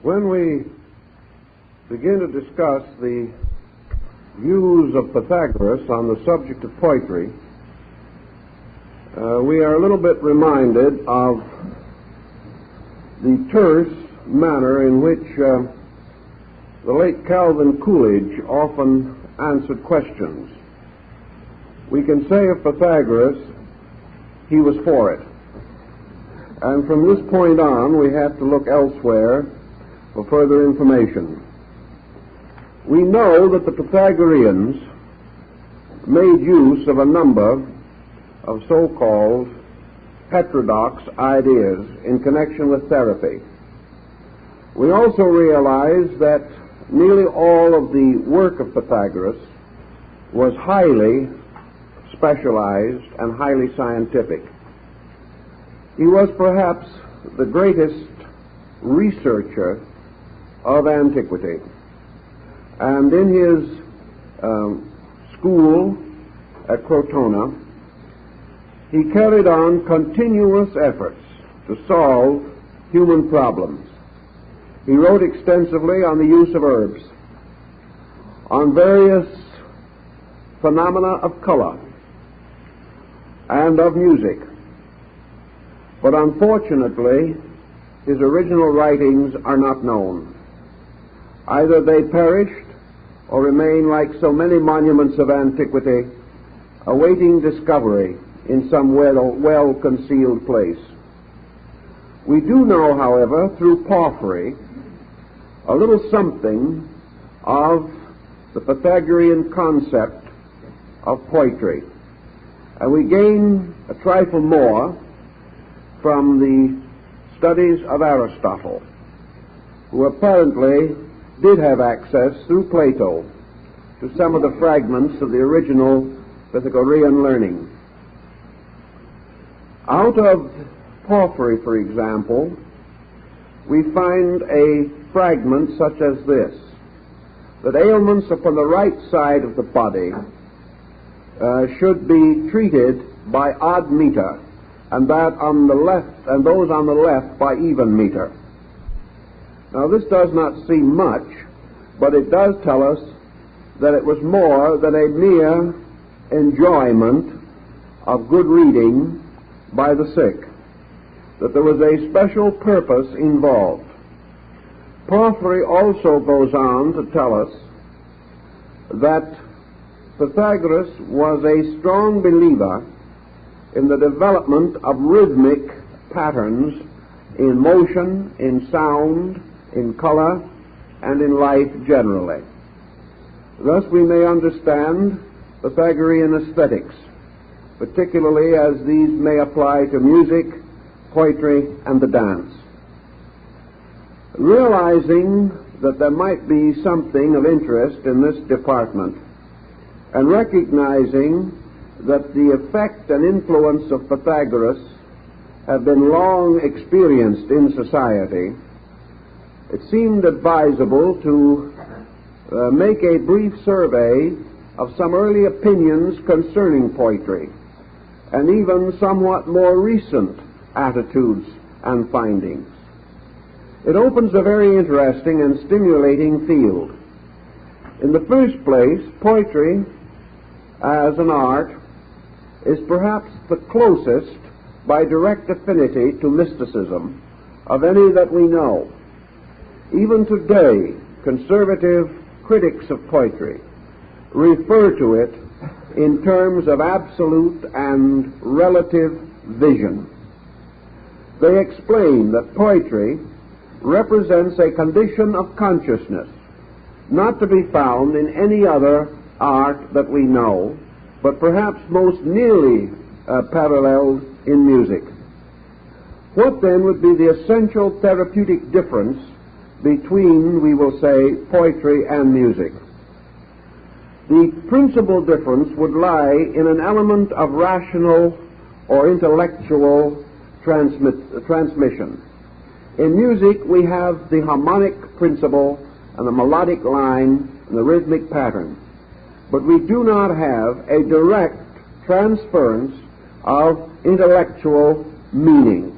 When we begin to discuss the views of Pythagoras on the subject of poetry, we are a little bit reminded of the terse manner in which the late Calvin Coolidge often answered questions. We can say of Pythagoras, he was for it. And from this point on, we have to look elsewhere for further information. We know that the Pythagoreans made use of a number of so-called heterodox ideas in connection with therapy. We also realize that nearly all of the work of Pythagoras was highly specialized and highly scientific. He was perhaps the greatest researcher of antiquity. And in his school at Crotona, he carried on continuous efforts to solve human problems. He wrote extensively on the use of herbs, on various phenomena of color and of music. But unfortunately, his original writings are not known. Either they perished or remain like so many monuments of antiquity, awaiting discovery in some well-concealed place. We do know, however, through Porphyry, a little something of the Pythagorean concept of poetry. And we gain a trifle more from the studies of Aristotle, who apparently did have access through Plato to some of the fragments of the original Pythagorean learning. Out of Porphyry, for example, we find a fragment such as this, that ailments upon the right side of the body should be treated by odd meter, and that on the left, and those on the left by even meter. Now this does not seem much, but it does tell us that it was more than a mere enjoyment of good reading by the sick, that there was a special purpose involved. Porphyry also goes on to tell us that Pythagoras was a strong believer in the development of rhythmic patterns in motion, in sound, in color, and in life generally. Thus we may understand Pythagorean aesthetics, particularly as these may apply to music, poetry, and the dance. Realizing that there might be something of interest in this department, and recognizing that the effect and influence of Pythagoras have been long experienced in society, it seemed advisable to make a brief survey of some early opinions concerning poetry, and even somewhat more recent attitudes and findings. It opens a very interesting and stimulating field. In the first place, poetry as an art is perhaps the closest by direct affinity to mysticism of any that we know. Even today, conservative critics of poetry refer to it in terms of absolute and relative vision. They explain that poetry represents a condition of consciousness not to be found in any other art that we know, but perhaps most nearly paralleled in music. What then would be the essential therapeutic difference between, we will say, poetry and music? The principal difference would lie in an element of rational or intellectual transmission. In music, we have the harmonic principle and the melodic line and the rhythmic pattern, but we do not have a direct transference of intellectual meaning.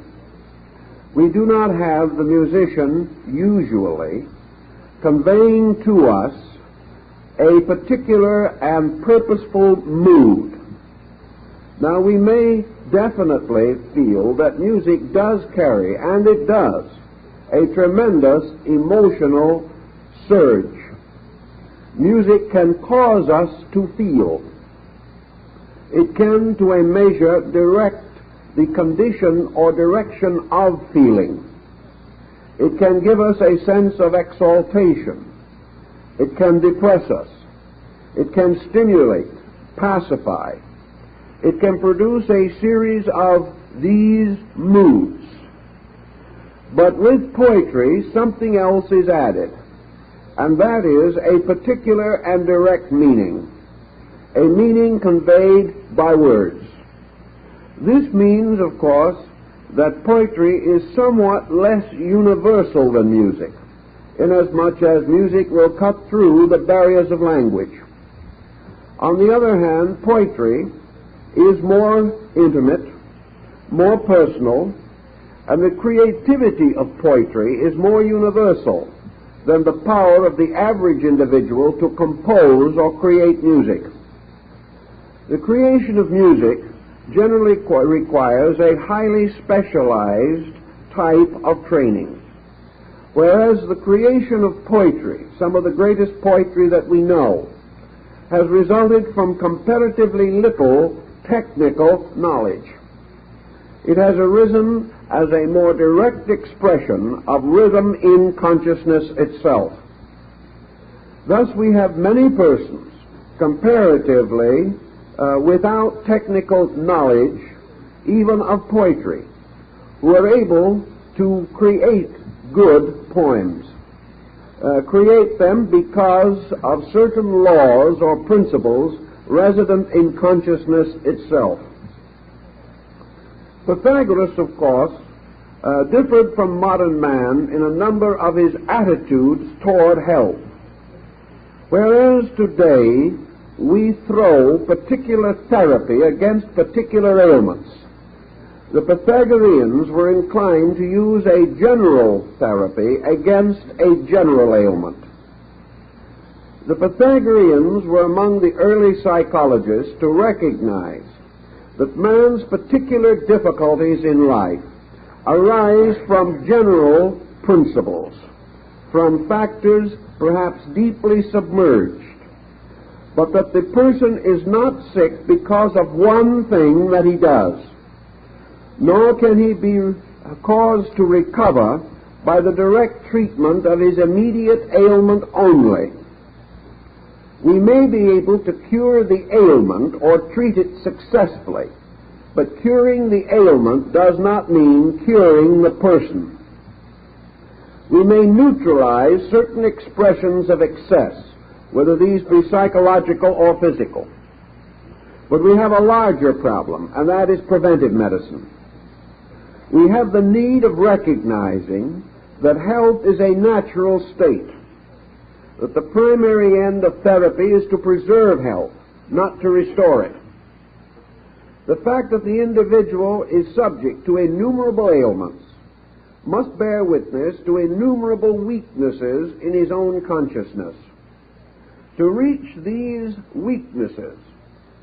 we do not have the musician usually conveying to us a particular and purposeful mood. Now, we may definitely feel that music does carry, and it does, a tremendous emotional surge. Music can cause us to feel. It can, to a measure, direct the condition or direction of feeling. It can give us a sense of exaltation. It can depress us. It can stimulate, pacify. It can produce a series of these moods. But with poetry, something else is added, and that is a particular and direct meaning, a meaning conveyed by words. This means, of course, that poetry is somewhat less universal than music, inasmuch as music will cut through the barriers of language. On the other hand, poetry is more intimate, more personal, and the creativity of poetry is more universal than the power of the average individual to compose or create music. The creation of music generally requires a highly specialized type of training, whereas the creation of poetry, some of the greatest poetry that we know, has resulted from comparatively little technical knowledge. It has arisen as a more direct expression of rhythm in consciousness itself. Thus we have many persons, comparatively, without technical knowledge, even of poetry, who are able to create good poems. Create them because of certain laws or principles resident in consciousness itself. Pythagoras, of course, differed from modern man in a number of his attitudes toward health. Whereas today we throw particular therapy against particular ailments, the Pythagoreans were inclined to use a general therapy against a general ailment. The Pythagoreans were among the early psychologists to recognize that man's particular difficulties in life arise from general principles, from factors perhaps deeply submerged, but that the person is not sick because of one thing that he does, nor can he be caused to recover by the direct treatment of his immediate ailment only. We may be able to cure the ailment or treat it successfully, but curing the ailment does not mean curing the person. We may neutralize certain expressions of excess, whether these be psychological or physical. But we have a larger problem, and that is preventive medicine. We have the need of recognizing that health is a natural state, that the primary end of therapy is to preserve health, not to restore it. The fact that the individual is subject to innumerable ailments must bear witness to innumerable weaknesses in his own consciousness. To reach these weaknesses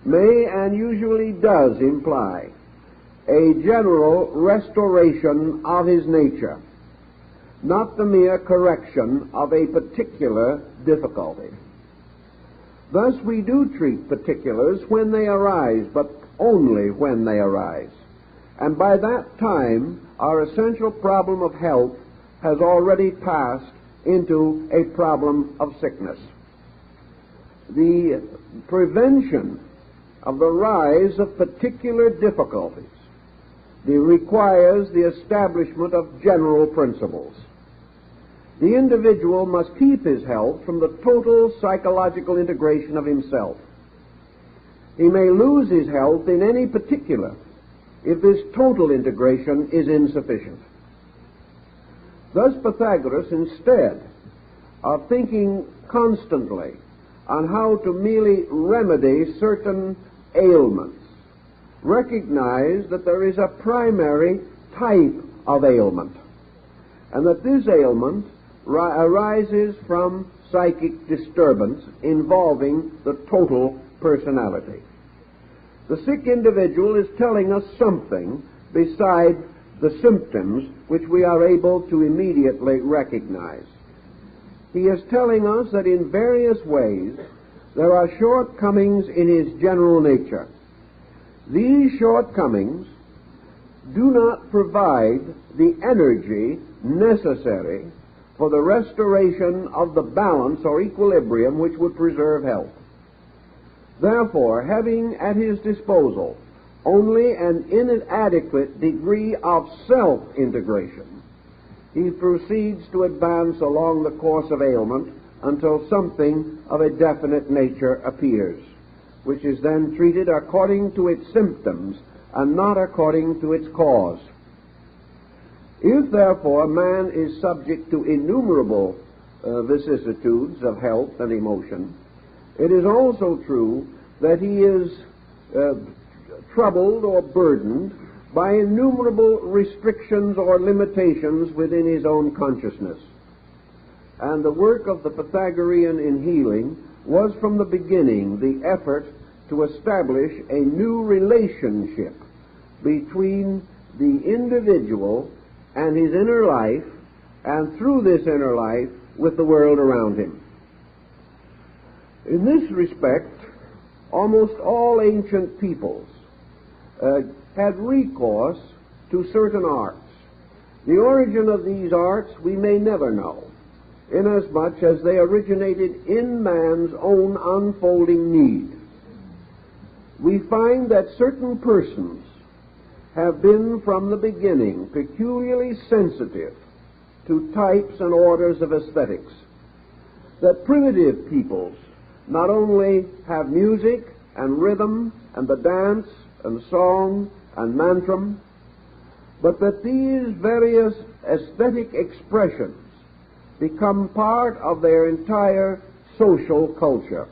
may and usually does imply a general restoration of his nature, not the mere correction of a particular difficulty. Thus we do treat particulars when they arise, but only when they arise. And by that time, our essential problem of health has already passed into a problem of sickness. The prevention of the rise of particular difficulties requires the establishment of general principles. The individual must keep his health from the total psychological integration of himself. He may lose his health in any particular if this total integration is insufficient. Thus Pythagoras, instead of thinking constantly on how to merely remedy certain ailments, recognized that there is a primary type of ailment, and that this ailment arises from psychic disturbance involving the total personality. The sick individual is telling us something beside the symptoms which we are able to immediately recognize. He is telling us that in various ways there are shortcomings in his general nature. These shortcomings do not provide the energy necessary for the restoration of the balance or equilibrium which would preserve health. Therefore, having at his disposal only an inadequate degree of self-integration, he proceeds to advance along the course of ailment until something of a definite nature appears, which is then treated according to its symptoms and not according to its cause. If, therefore, man is subject to innumerable vicissitudes of health and emotion, it is also true that he is troubled or burdened by innumerable restrictions or limitations within his own consciousness. And the work of the Pythagorean in healing was from the beginning the effort to establish a new relationship between the individual and his inner life, and through this inner life with the world around him. In this respect, almost all ancient peoples had recourse to certain arts. The origin of these arts we may never know, inasmuch as they originated in man's own unfolding need. We find that certain persons have been from the beginning peculiarly sensitive to types and orders of aesthetics, that primitive peoples not only have music and rhythm and the dance and song and mantram, but that these various aesthetic expressions become part of their entire social culture.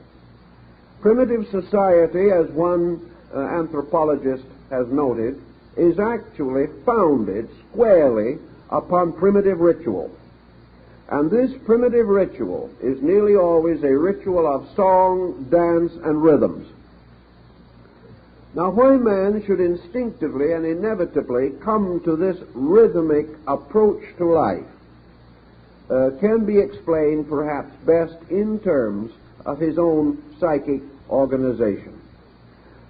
Primitive society, as one anthropologist has noted, is actually founded squarely upon primitive ritual. And this primitive ritual is nearly always a ritual of song, dance, and rhythms. Now, why man should instinctively and inevitably come to this rhythmic approach to life can be explained perhaps best in terms of his own psychic organization.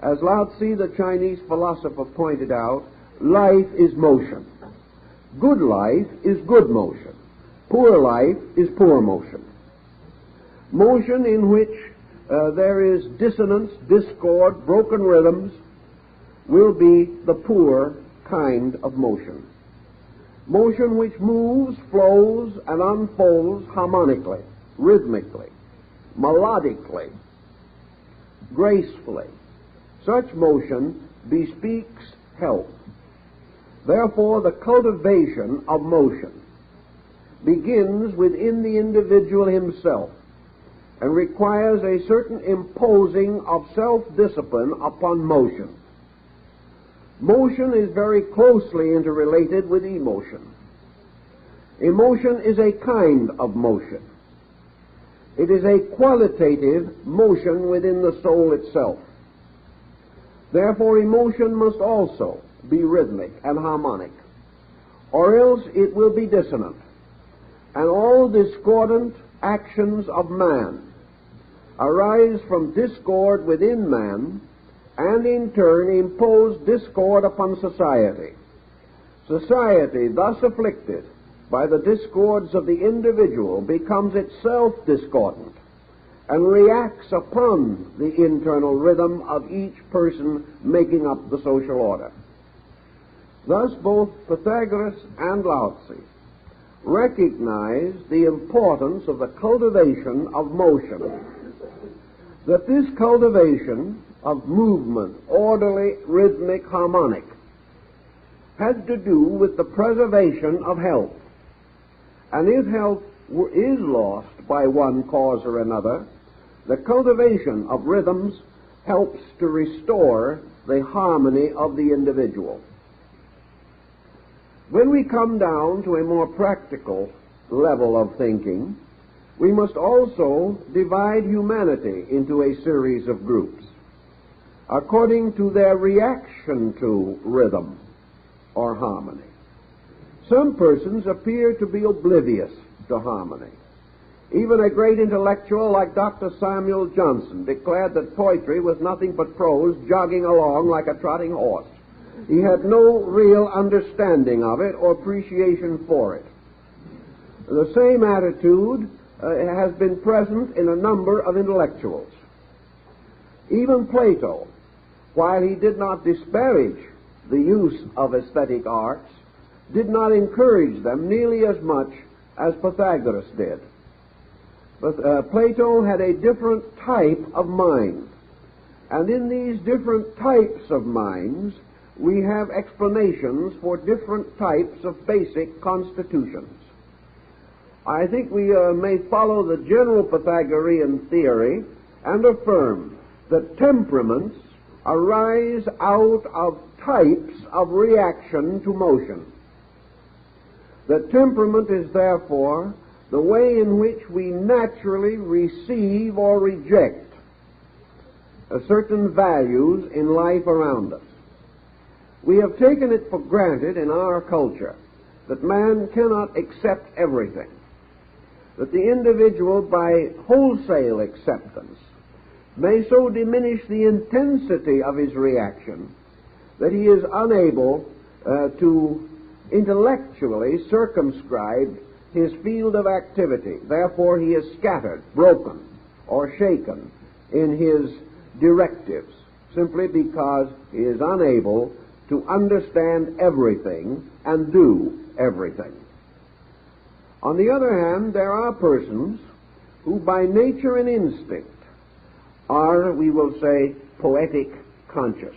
As Lao Tzu, the Chinese philosopher, pointed out, life is motion. Good life is good motion. Poor life is poor motion. Motion in which there is dissonance, discord, broken rhythms will be the poor kind of motion. Motion which moves, flows, and unfolds harmonically, rhythmically, melodically, gracefully. Such motion bespeaks health. Therefore, the cultivation of motion begins within the individual himself and requires a certain imposing of self-discipline upon motion. Motion is very closely interrelated with emotion. Emotion is a kind of motion. It is a qualitative motion within the soul itself. Therefore, emotion must also be rhythmic and harmonic, or else it will be dissonant, and all discordant actions of man arise from discord within man, and in turn impose discord upon society. Society, thus afflicted by the discords of the individual, becomes itself discordant and reacts upon the internal rhythm of each person making up the social order. Thus, both Pythagoras and Lao Tzu recognize the importance of the cultivation of motion, that this cultivation of movement, orderly, rhythmic, harmonic, has to do with the preservation of health. And if health is lost by one cause or another, the cultivation of rhythms helps to restore the harmony of the individual. When we come down to a more practical level of thinking, we must also divide humanity into a series of groups according to their reaction to rhythm or harmony. Some persons appear to be oblivious to harmony. Even a great intellectual like Dr. Samuel Johnson declared that poetry was nothing but prose jogging along like a trotting horse. He had no real understanding of it or appreciation for it. The same attitude has been present in a number of intellectuals. Even Plato, while he did not disparage the use of aesthetic arts, did not encourage them nearly as much as Pythagoras did. But Plato had a different type of mind, and in these different types of minds we have explanations for different types of basic constitutions. I think we may follow the general Pythagorean theory and affirm that temperaments arise out of types of reaction to motion. That temperament is therefore the way in which we naturally receive or reject certain values in life around us. We have taken it for granted in our culture that man cannot accept everything, that the individual by wholesale acceptance may so diminish the intensity of his reaction that he is unable to intellectually circumscribe his field of activity. Therefore he is scattered, broken, or shaken in his directives, simply because he is unable to understand everything and do everything. On the other hand, there are persons who by nature and instinct are, we will say, poetic conscious.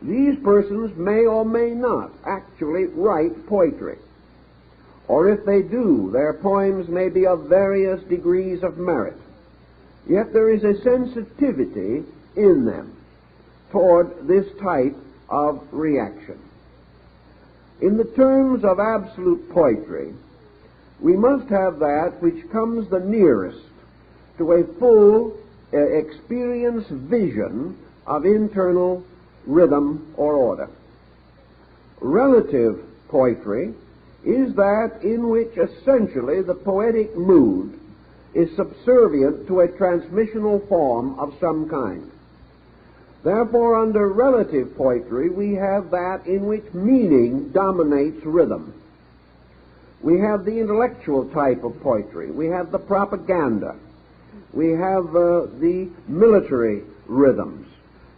These persons may or may not actually write poetry, or if they do, their poems may be of various degrees of merit. Yet there is a sensitivity in them toward this type of reaction. In the terms of absolute poetry, we must have that which comes the nearest to a full experience vision of internal rhythm or order. Relative poetry is that in which essentially the poetic mood is subservient to a transmissional form of some kind. Therefore, under relative poetry, we have that in which meaning dominates rhythm. We have the intellectual type of poetry. We have the propaganda. We have the military rhythms.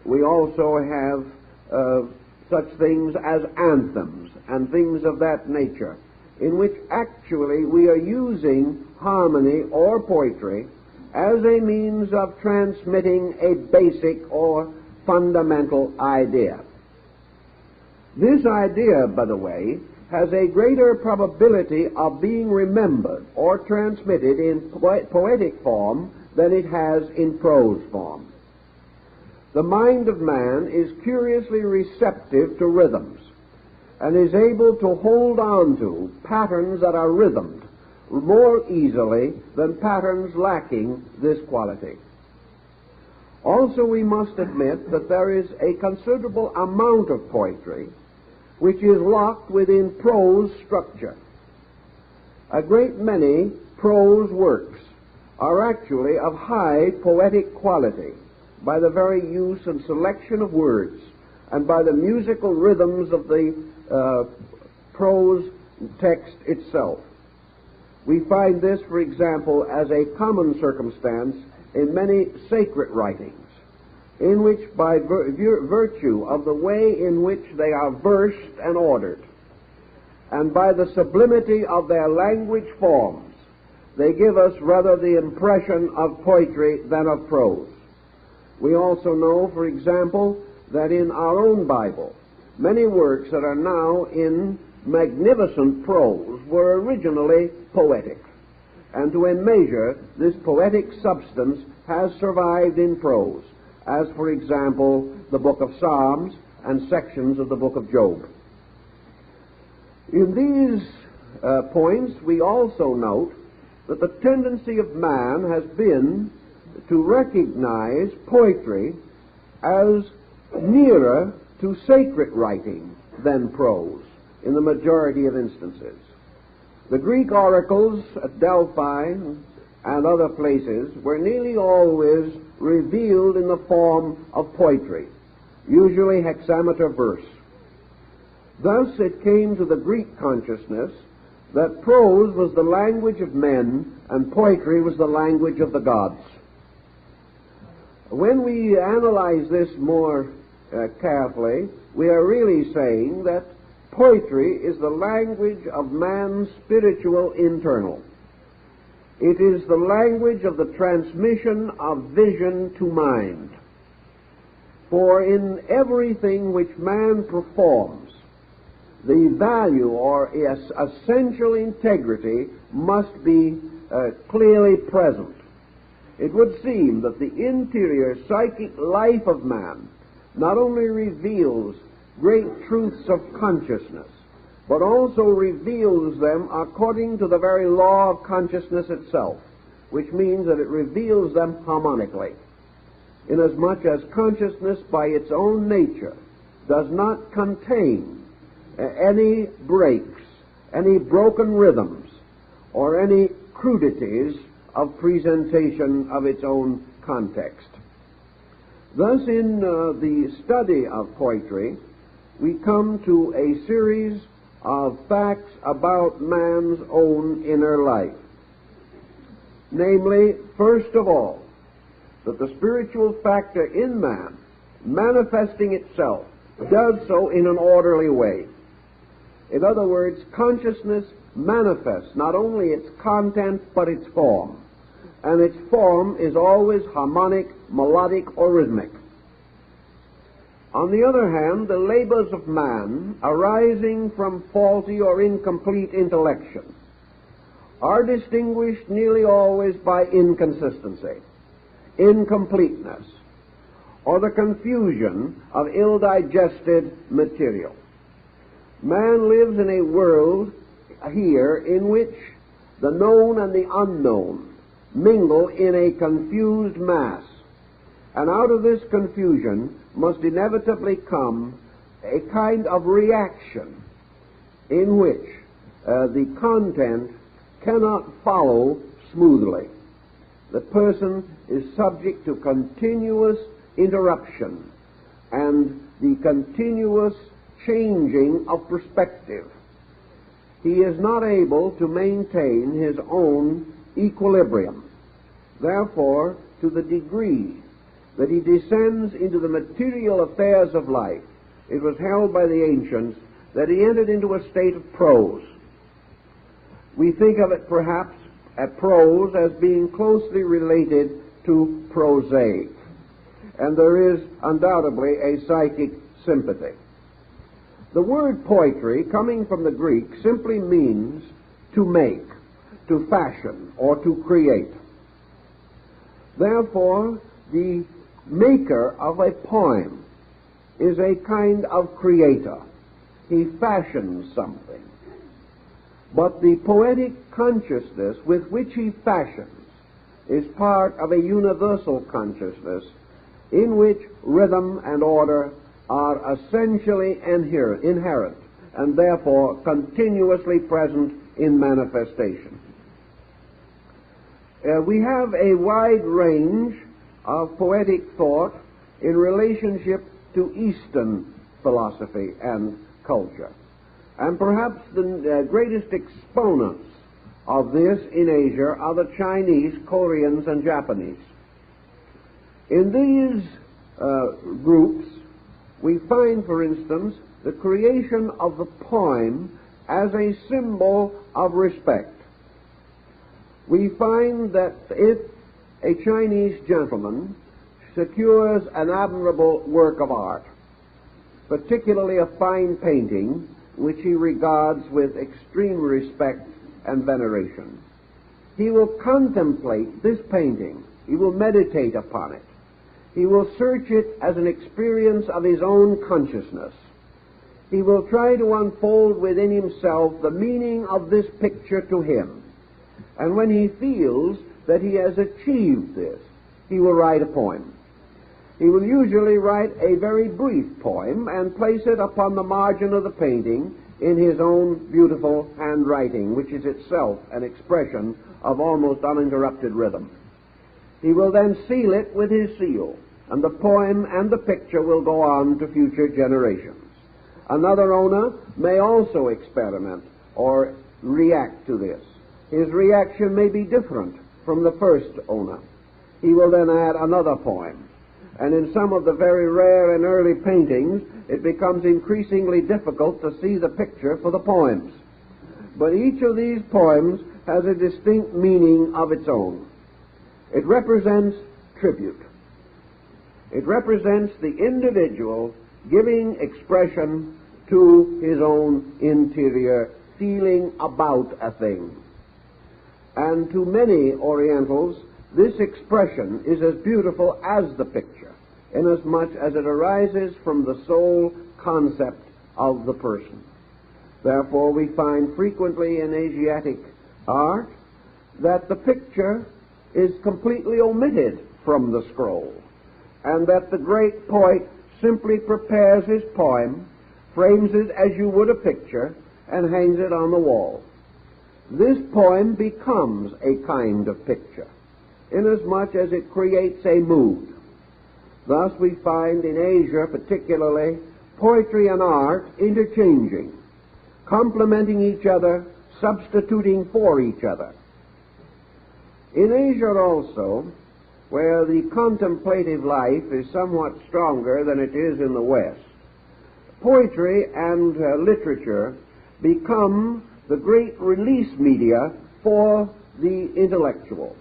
We also have such things as anthems and things of that nature, in which actually we are using harmony or poetry as a means of transmitting a basic or fundamental idea. This idea, by the way, has a greater probability of being remembered or transmitted in poetic form than it has in prose form. The mind of man is curiously receptive to rhythms and is able to hold on to patterns that are rhythmed more easily than patterns lacking this quality. Also, we must admit that there is a considerable amount of poetry which is locked within prose structure. A great many prose works are actually of high poetic quality by the very use and selection of words and by the musical rhythms of the prose text itself. We find this, for example, as a common circumstance in many sacred writings, in which by virtue of the way in which they are versed and ordered, and by the sublimity of their language forms, they give us rather the impression of poetry than of prose. We also know, for example, that in our own Bible, many works that are now in magnificent prose were originally poetic, and to a measure this poetic substance has survived in prose, as, for example, the book of Psalms and sections of the book of Job. In these points, we also note that the tendency of man has been to recognize poetry as nearer to sacred writing than prose in the majority of instances. The Greek oracles at Delphi and other places were nearly always revealed in the form of poetry, usually hexameter verse. Thus it came to the Greek consciousness that prose was the language of men and poetry was the language of the gods. When we analyze this more carefully, we are really saying that poetry is the language of man's spiritual internal. It is the language of the transmission of vision to mind. For in everything which man performs, the value or essential integrity must be clearly present. It would seem that the interior psychic life of man not only reveals great truths of consciousness, but also reveals them according to the very law of consciousness itself, which means that it reveals them harmonically, inasmuch as consciousness by its own nature does not contain any breaks, any broken rhythms, or any crudities of presentation of its own context. Thus, in the study of poetry, we come to a series of facts about man's own inner life. Namely, first of all, that the spiritual factor in man, manifesting itself, does so in an orderly way. In other words, consciousness manifests not only its content, but its form. And its form is always harmonic, melodic, or rhythmic. On the other hand, the labors of man arising from faulty or incomplete intellection are distinguished nearly always by inconsistency, incompleteness, or the confusion of ill-digested material. Man lives in a world here in which the known and the unknown mingle in a confused mass, and out of this confusion must inevitably come a kind of reaction in which the content cannot follow smoothly. The person is subject to continuous interruption and the continuous changing of perspective. He is not able to maintain his own equilibrium. Therefore, to the degree that he descends into the material affairs of life, it was held by the ancients that he entered into a state of prose. We think of it perhaps at prose as being closely related to prosaic, and there is undoubtedly a psychic sympathy. The word poetry, coming from the Greek, simply means to make, to fashion, or to create. Therefore, the maker of a poem is a kind of creator. He fashions something. But the poetic consciousness with which he fashions is part of a universal consciousness in which rhythm and order are essentially inherent and therefore continuously present in manifestation. We have a wide range of poetic thought in relationship to Eastern philosophy and culture. And perhaps the greatest exponents of this in Asia are the Chinese, Koreans, and Japanese. In these groups, we find, for instance, the creation of the poem as a symbol of respect. We find that if a Chinese gentleman secures an admirable work of art, particularly a fine painting, which he regards with extreme respect and veneration, he will contemplate this painting. He will meditate upon it. He will search it as an experience of his own consciousness. he will try to unfold within himself the meaning of this picture to him. And when he feels that he has achieved this, he will write a poem. He will usually write a very brief poem and place it upon the margin of the painting in his own beautiful handwriting, which is itself an expression of almost uninterrupted rhythm. He will then seal it with his seal, and the poem and the picture will go on to future generations. Another owner may also experiment or react to this. His reaction may be different from the first owner. He will then add another poem. And in some of the very rare and early paintings, it becomes increasingly difficult to see the picture for the poems. But each of these poems has a distinct meaning of its own. It represents tribute. It represents the individual giving expression to his own interior feeling about a thing. And to many Orientals, this expression is as beautiful as the picture, inasmuch as it arises from the sole concept of the person. Therefore, we find frequently in Asiatic art that the picture is completely omitted from the scroll, and that the great poet simply prepares his poem, frames it as you would a picture, and hangs it on the wall. This poem becomes a kind of picture, inasmuch as it creates a mood. Thus we find in Asia particularly poetry and art interchanging, complementing each other, substituting for each other. In Asia also, where the contemplative life is somewhat stronger than it is in the West, poetry and literature become the great release media for the intellectual.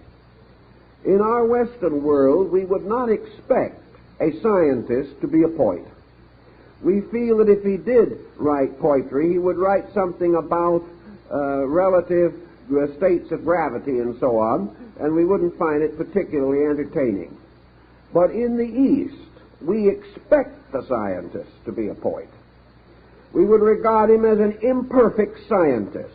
In our Western world, we would not expect a scientist to be a poet. We feel that if he did write poetry, he would write something about relative states of gravity and so on, and we wouldn't find it particularly entertaining. But in the East, we expect the scientist to be a poet. We would regard him as an imperfect scientist.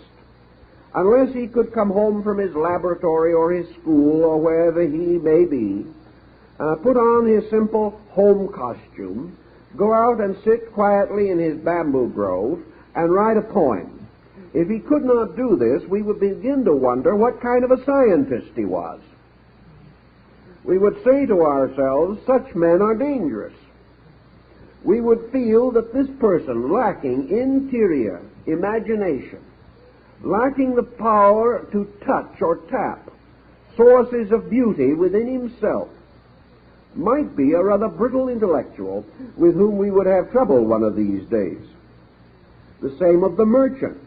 Unless he could come home from his laboratory or his school or wherever he may be, put on his simple home costume, go out and sit quietly in his bamboo grove and write a poem. If he could not do this, we would begin to wonder what kind of a scientist he was. We would say to ourselves, such men are dangerous. We would feel that this person, lacking interior imagination, lacking the power to touch or tap sources of beauty within himself, might be a rather brittle intellectual with whom we would have trouble one of these days. The same of the merchant.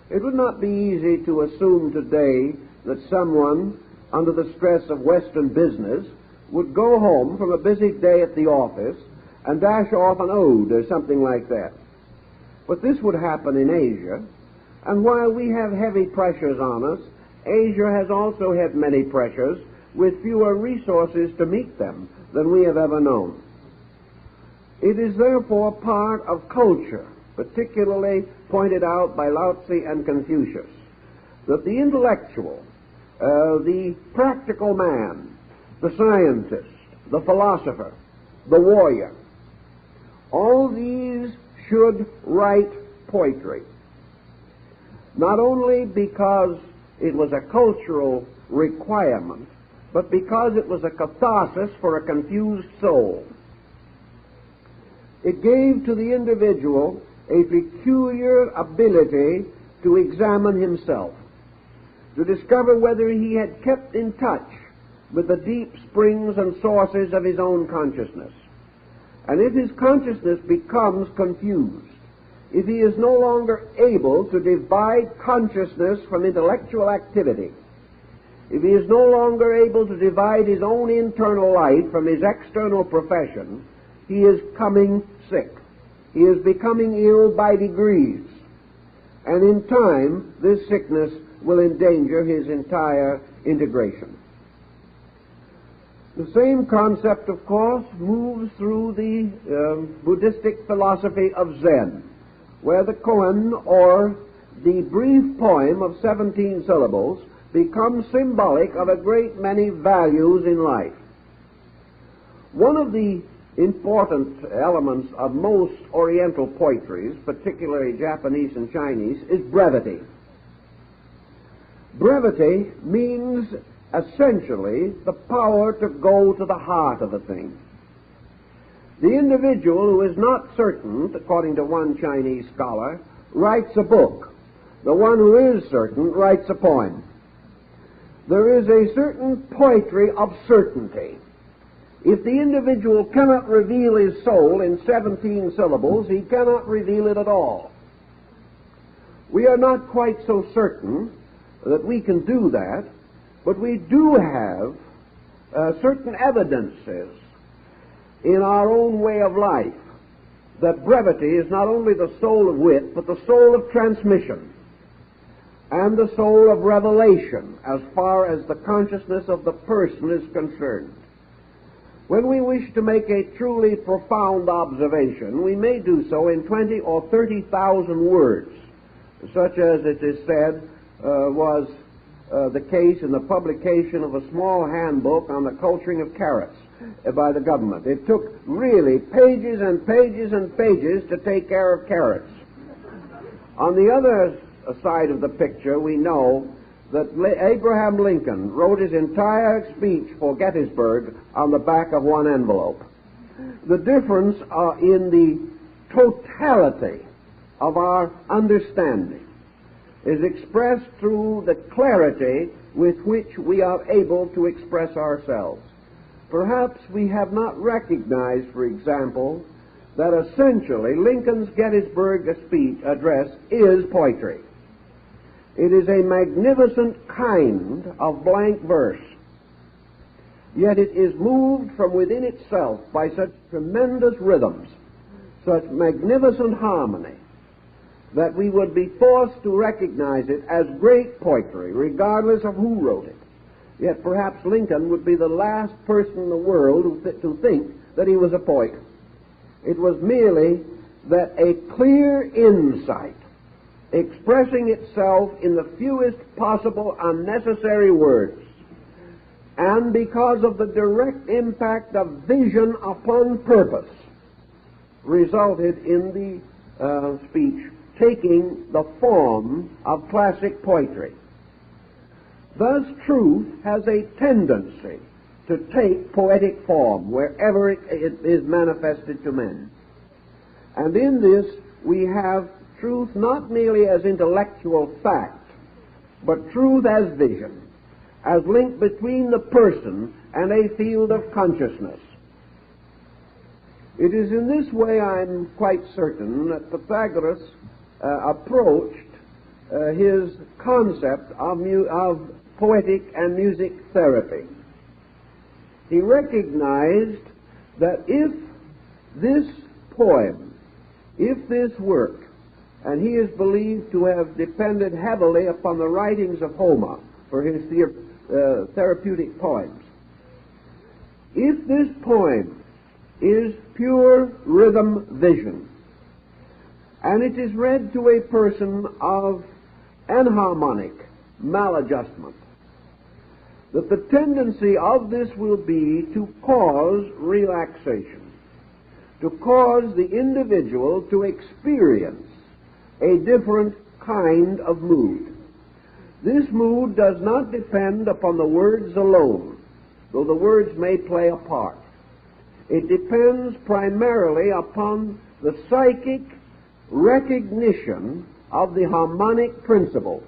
It would not be easy to assume today that someone, under the stress of Western business, would go home from a busy day at the office and dash off an ode or something like that. But this would happen in Asia, and while we have heavy pressures on us, Asia has also had many pressures with fewer resources to meet them than we have ever known. It is therefore part of culture, particularly pointed out by Lao Tzu and Confucius, that the intellectual, the practical man, the scientist, the philosopher, the warrior, all these should write poetry, not only because it was a cultural requirement, but because it was a catharsis for a confused soul. It gave to the individual a peculiar ability to examine himself, to discover whether he had kept in touch with the deep springs and sources of his own consciousness. And if his consciousness becomes confused, if he is no longer able to divide consciousness from intellectual activity, if he is no longer able to divide his own internal life from his external profession, he is coming sick. He is becoming ill by degrees. And in time, this sickness will endanger his entire integration. The same concept, of course, moves through the Buddhistic philosophy of Zen, where the koan, or the brief poem of 17 syllables, becomes symbolic of a great many values in life. One of the important elements of most Oriental poetries, particularly Japanese and Chinese, is brevity. Brevity means essentially the power to go to the heart of a thing. The individual who is not certain, according to one Chinese scholar, writes a book. The one who is certain writes a poem. There is a certain poetry of certainty. If the individual cannot reveal his soul in 17 syllables, he cannot reveal it at all. We are not quite so certain that we can do that, but we do have certain evidences in our own way of life that brevity is not only the soul of wit, but the soul of transmission and the soul of revelation as far as the consciousness of the person is concerned. When we wish to make a truly profound observation, we may do so in 20 or 30,000 words, such as it is said was the case in the publication of a small handbook on the culturing of carrots by the government. It took really pages and pages and pages to take care of carrots. On the other side of the picture, we know that Abraham Lincoln wrote his entire speech for Gettysburg on the back of one envelope. The difference in the totality of our understanding is expressed through the clarity with which we are able to express ourselves. Perhaps we have not recognized, for example, that essentially Lincoln's Gettysburg speech address is poetry. It is a magnificent kind of blank verse, yet it is moved from within itself by such tremendous rhythms, such magnificent harmony, that we would be forced to recognize it as great poetry, regardless of who wrote it. Yet perhaps Lincoln would be the last person in the world to think that he was a poet. It was merely that a clear insight, expressing itself in the fewest possible unnecessary words, and because of the direct impact of vision upon purpose, resulted in the speech taking the form of classic poetry. Thus, truth has a tendency to take poetic form wherever it is manifested to men. And in this we have truth not merely as intellectual fact, but truth as vision, as link between the person and a field of consciousness. It is in this way, I'm quite certain, that Pythagoras approached his concept of poetic and music therapy. He recognized that if this poem, if this work, and he is believed to have depended heavily upon the writings of Homer for his therapeutic poems, if this poem is pure rhythm vision, and it is read to a person of enharmonic maladjustment, that the tendency of this will be to cause relaxation, to cause the individual to experience a different kind of mood. This mood does not depend upon the words alone, though the words may play a part. It depends primarily upon the psychic recognition of the harmonic principle.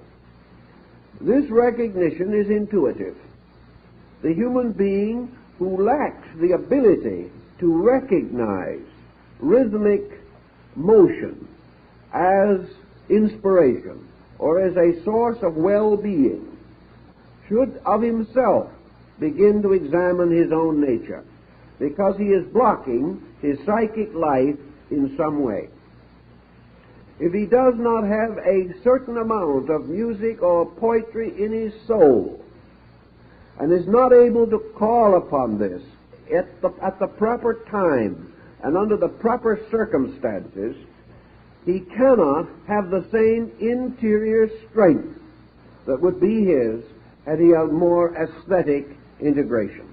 This recognition is intuitive. The human being who lacks the ability to recognize rhythmic motion as inspiration or as a source of well-being should of himself begin to examine his own nature, because he is blocking his psychic life in some way. If he does not have a certain amount of music or poetry in his soul, and is not able to call upon this at the proper time and under the proper circumstances, he cannot have the same interior strength that would be his had he a more aesthetic integration.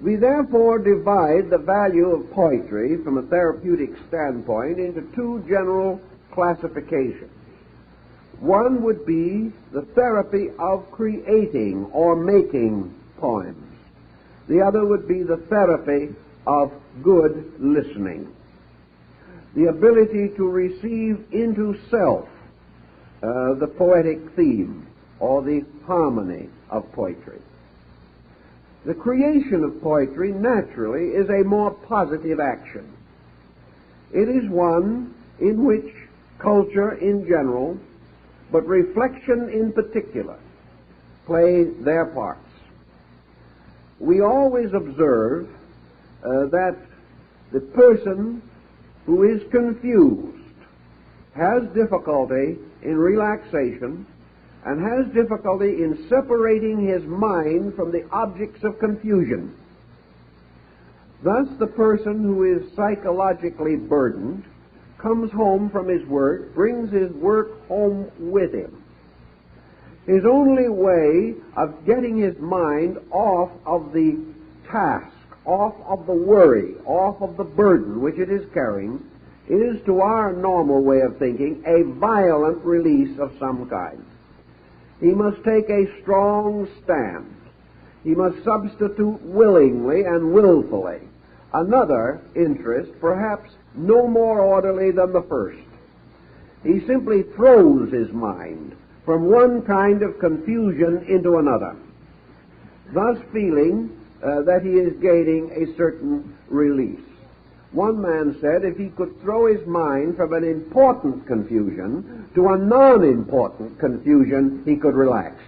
We therefore divide the value of poetry from a therapeutic standpoint into two general classifications. One would be the therapy of creating or making poems. The other would be the therapy of good listening. The ability to receive into self the poetic theme or the harmony of poetry. The creation of poetry naturally is a more positive action. It is one in which culture in general, but reflection in particular, play their parts. We always observe that the person who is confused has difficulty in relaxation and has difficulty in separating his mind from the objects of confusion. Thus, the person who is psychologically burdened comes home from his work, brings his work home with him. His only way of getting his mind off of the task, off of the worry, off of the burden which it is carrying, is, to our normal way of thinking, a violent release of some kind. He must take a strong stand. He must substitute willingly and willfully another interest, perhaps no more orderly than the first. He simply throws his mind from one kind of confusion into another, thus feeling that he is gaining a certain release. One man said if he could throw his mind from an important confusion to a non-important confusion, he could relax.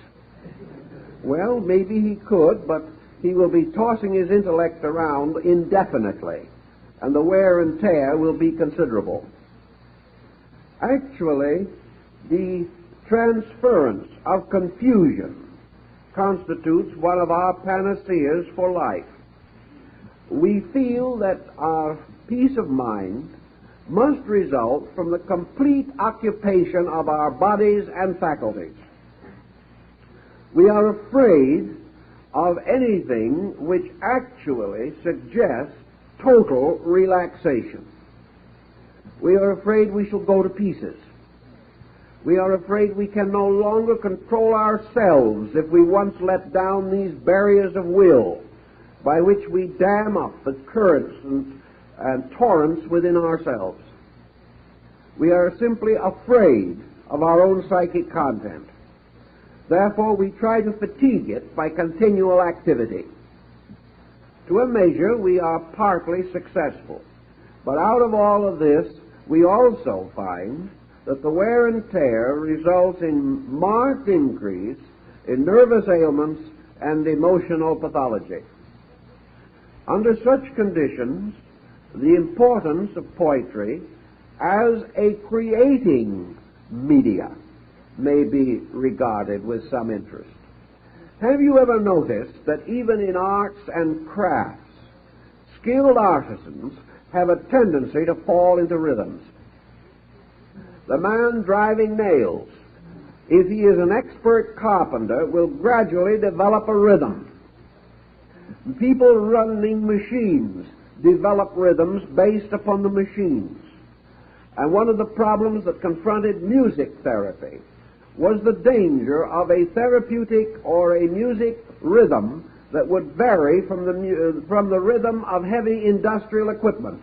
Well, maybe he could, but he will be tossing his intellect around indefinitely, and the wear and tear will be considerable. Actually, the transference of confusion constitutes one of our panaceas for life. We feel that our peace of mind must result from the complete occupation of our bodies and faculties. We are afraid of anything which actually suggests total relaxation. We are afraid we shall go to pieces. We are afraid we can no longer control ourselves if we once let down these barriers of will by which we dam up the currents and torrents within ourselves. We are simply afraid of our own psychic content. Therefore, we try to fatigue it by continual activity. To a measure, we are partly successful. But out of all of this, we also find that the wear and tear results in marked increase in nervous ailments and emotional pathology. Under such conditions, the importance of poetry as a creating media may be regarded with some interest. Have you ever noticed that even in arts and crafts, skilled artisans have a tendency to fall into rhythms? The man driving nails, if he is an expert carpenter, will gradually develop a rhythm. People running machines develop rhythms based upon the machines. And one of the problems that confronted music therapy was the danger of a therapeutic or a music rhythm that would vary from the rhythm of heavy industrial equipment.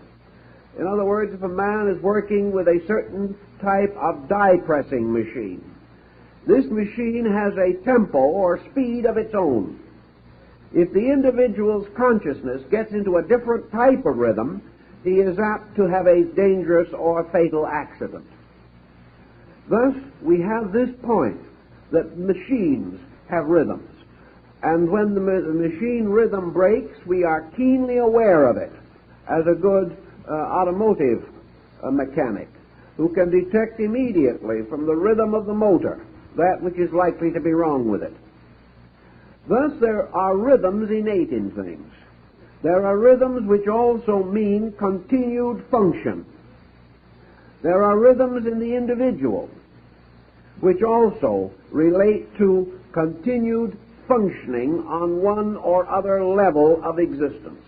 In other words, if a man is working with a certain type of die-pressing machine, this machine has a tempo or speed of its own. If the individual's consciousness gets into a different type of rhythm, he is apt to have a dangerous or fatal accident. Thus, we have this point that machines have rhythms. And when the machine rhythm breaks, we are keenly aware of it, as a good automotive mechanic who can detect immediately from the rhythm of the motor that which is likely to be wrong with it. Thus, there are rhythms innate in things. There are rhythms which also mean continued function. There are rhythms in the individual which also relate to continued functioning on one or other level of existence.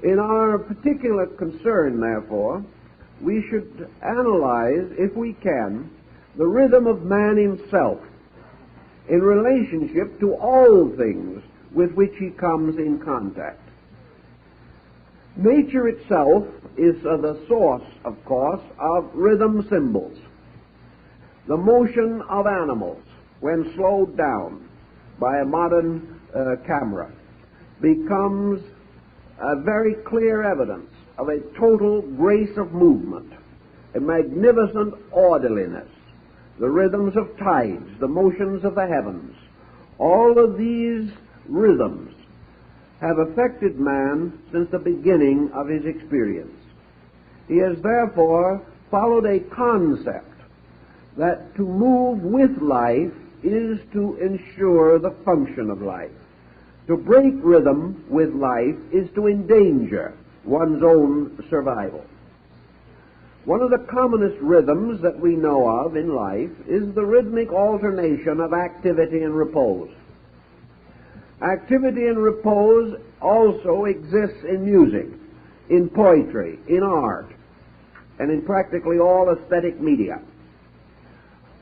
In our particular concern, therefore, we should analyze, if we can, the rhythm of man himself in relationship to all things with which he comes in contact. Nature itself is the source, of course, of rhythm symbols. The motion of animals, when slowed down by a modern camera, becomes a very clear evidence of a total grace of movement, a magnificent orderliness, the rhythms of tides, the motions of the heavens. All of these rhythms have affected man since the beginning of his experience. He has therefore followed a concept that to move with life is to ensure the function of life. To break rhythm with life is to endanger one's own survival. One of the commonest rhythms that we know of in life is the rhythmic alternation of activity and repose. Activity and repose also exists in music, in poetry, in art, and in practically all aesthetic media.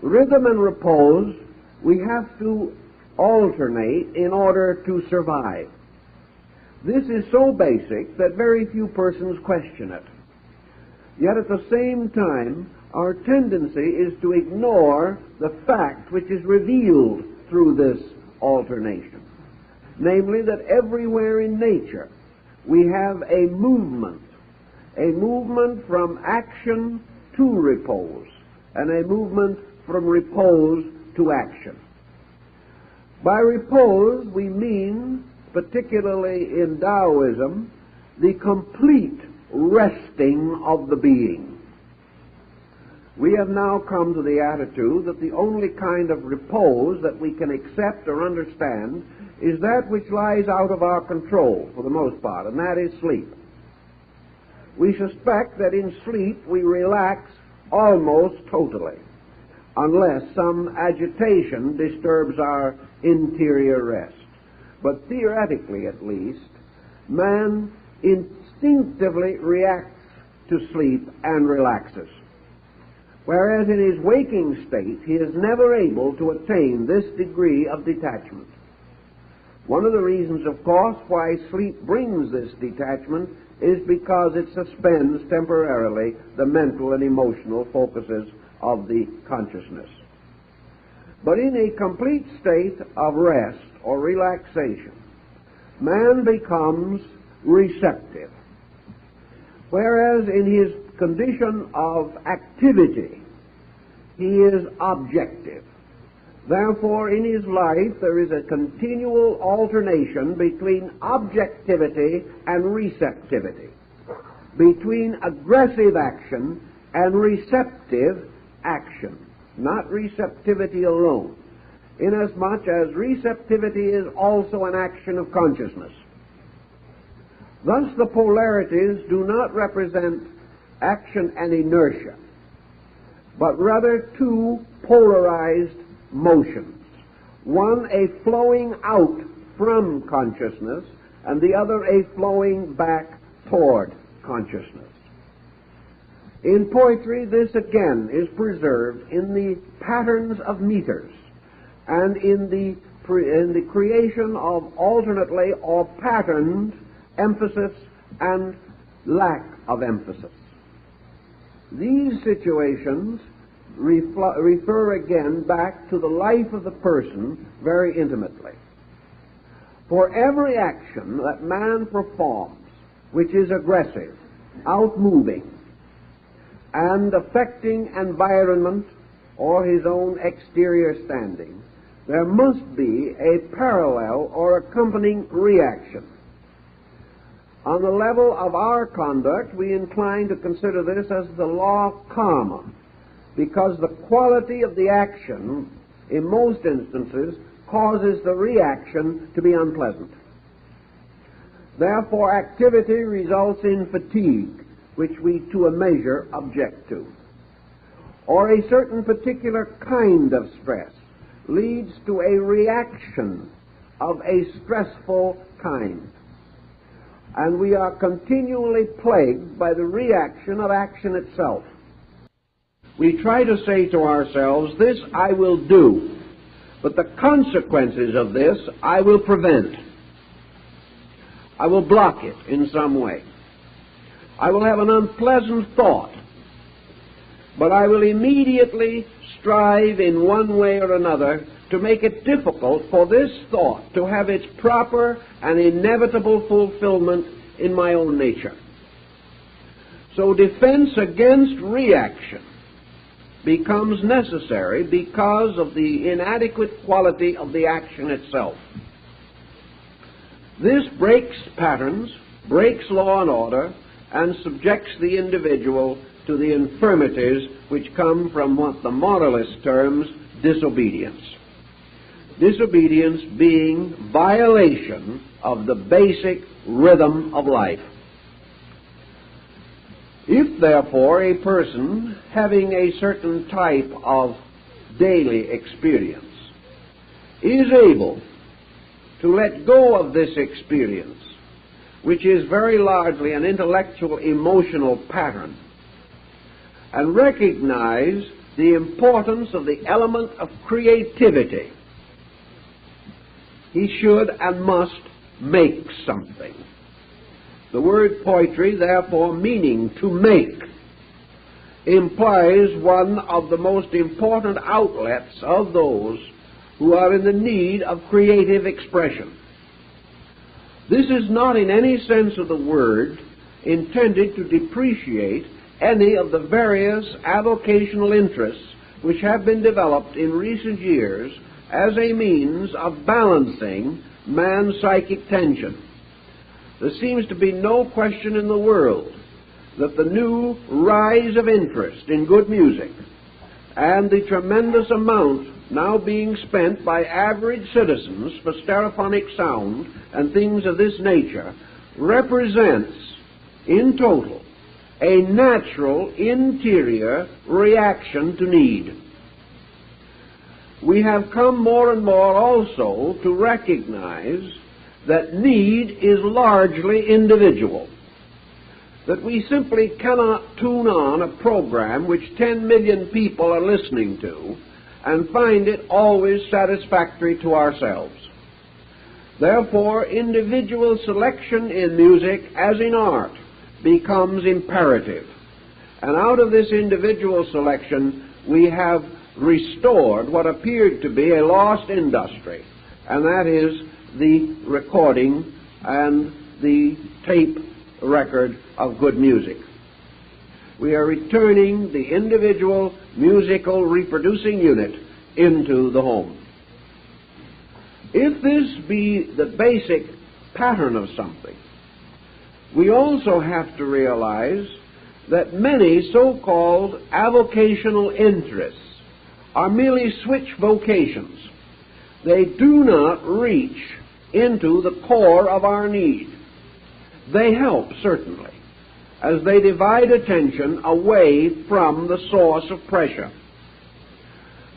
Rhythm and repose we have to alternate in order to survive. This is so basic that very few persons question it. Yet at the same time, our tendency is to ignore the fact which is revealed through this alternation. Namely, that everywhere in nature we have a movement from action to repose, and a movement from repose to action. By repose we mean, particularly in Taoism, the complete resting of the being. We have now come to the attitude that the only kind of repose that we can accept or understand is that which lies out of our control for the most part, and that is sleep. We suspect that in sleep we relax almost totally, unless some agitation disturbs our interior rest. But theoretically, at least, man instinctively reacts to sleep and relaxes, whereas in his waking state he is never able to attain this degree of detachment. One of the reasons, of course, why sleep brings this detachment is because it suspends temporarily the mental and emotional focuses of the consciousness. But in a complete state of rest or relaxation, man becomes receptive, whereas in his condition of activity, he is objective. Therefore, in his life, there is a continual alternation between objectivity and receptivity, between aggressive action and receptive action, not receptivity alone, inasmuch as receptivity is also an action of consciousness. Thus, the polarities do not represent action and inertia, but rather two polarized motions, one a flowing out from consciousness and the other a flowing back toward consciousness. In poetry, this again is preserved in the patterns of meters and in the creation of alternately or patterned emphasis and lack of emphasis. These situations refer again back to the life of the person very intimately. For every action that man performs which is aggressive, outmoving, and affecting environment or his own exterior standing, there must be a parallel or accompanying reaction. On the level of our conduct, we incline to consider this as the law of karma, because the quality of the action, in most instances, causes the reaction to be unpleasant. Therefore, activity results in fatigue, which we to a measure object to, or a certain particular kind of stress leads to a reaction of a stressful kind. And we are continually plagued by the reaction of action itself. We try to say to ourselves, this I will do, but the consequences of this I will prevent. I will block it in some way. I will have an unpleasant thought, but I will immediately strive in one way or another to make it difficult for this thought to have its proper and inevitable fulfillment in my own nature. So defense against reaction becomes necessary because of the inadequate quality of the action itself. This breaks patterns, breaks law and order, and subjects the individual to the infirmities which come from what the moralist terms disobedience. Disobedience being violation of the basic rhythm of life. If, therefore, a person having a certain type of daily experience is able to let go of this experience, which is very largely an intellectual emotional pattern, and recognize the importance of the element of creativity, he should and must make something. The word poetry, therefore, meaning to make, implies one of the most important outlets of those who are in the need of creative expression. This is not in any sense of the word intended to depreciate any of the various avocational interests which have been developed in recent years as a means of balancing man's psychic tension. There seems to be no question in the world that the new rise of interest in good music and the tremendous amount now being spent by average citizens for stereophonic sound and things of this nature represents, in total, a natural interior reaction to need. We have come more and more also to recognize that need is largely individual, that we simply cannot tune on a program which 10 million people are listening to and find it always satisfactory to ourselves. Therefore, individual selection in music, as in art, becomes imperative. And out of this individual selection, we have restored what appeared to be a lost industry, and that is the recording and the tape record of good music. We are returning the individual musical reproducing unit into the home. If this be the basic pattern of something, we also have to realize that many so-called avocational interests are merely switch vocations. They do not reach into the core of our need. They help, certainly, as they divide attention away from the source of pressure.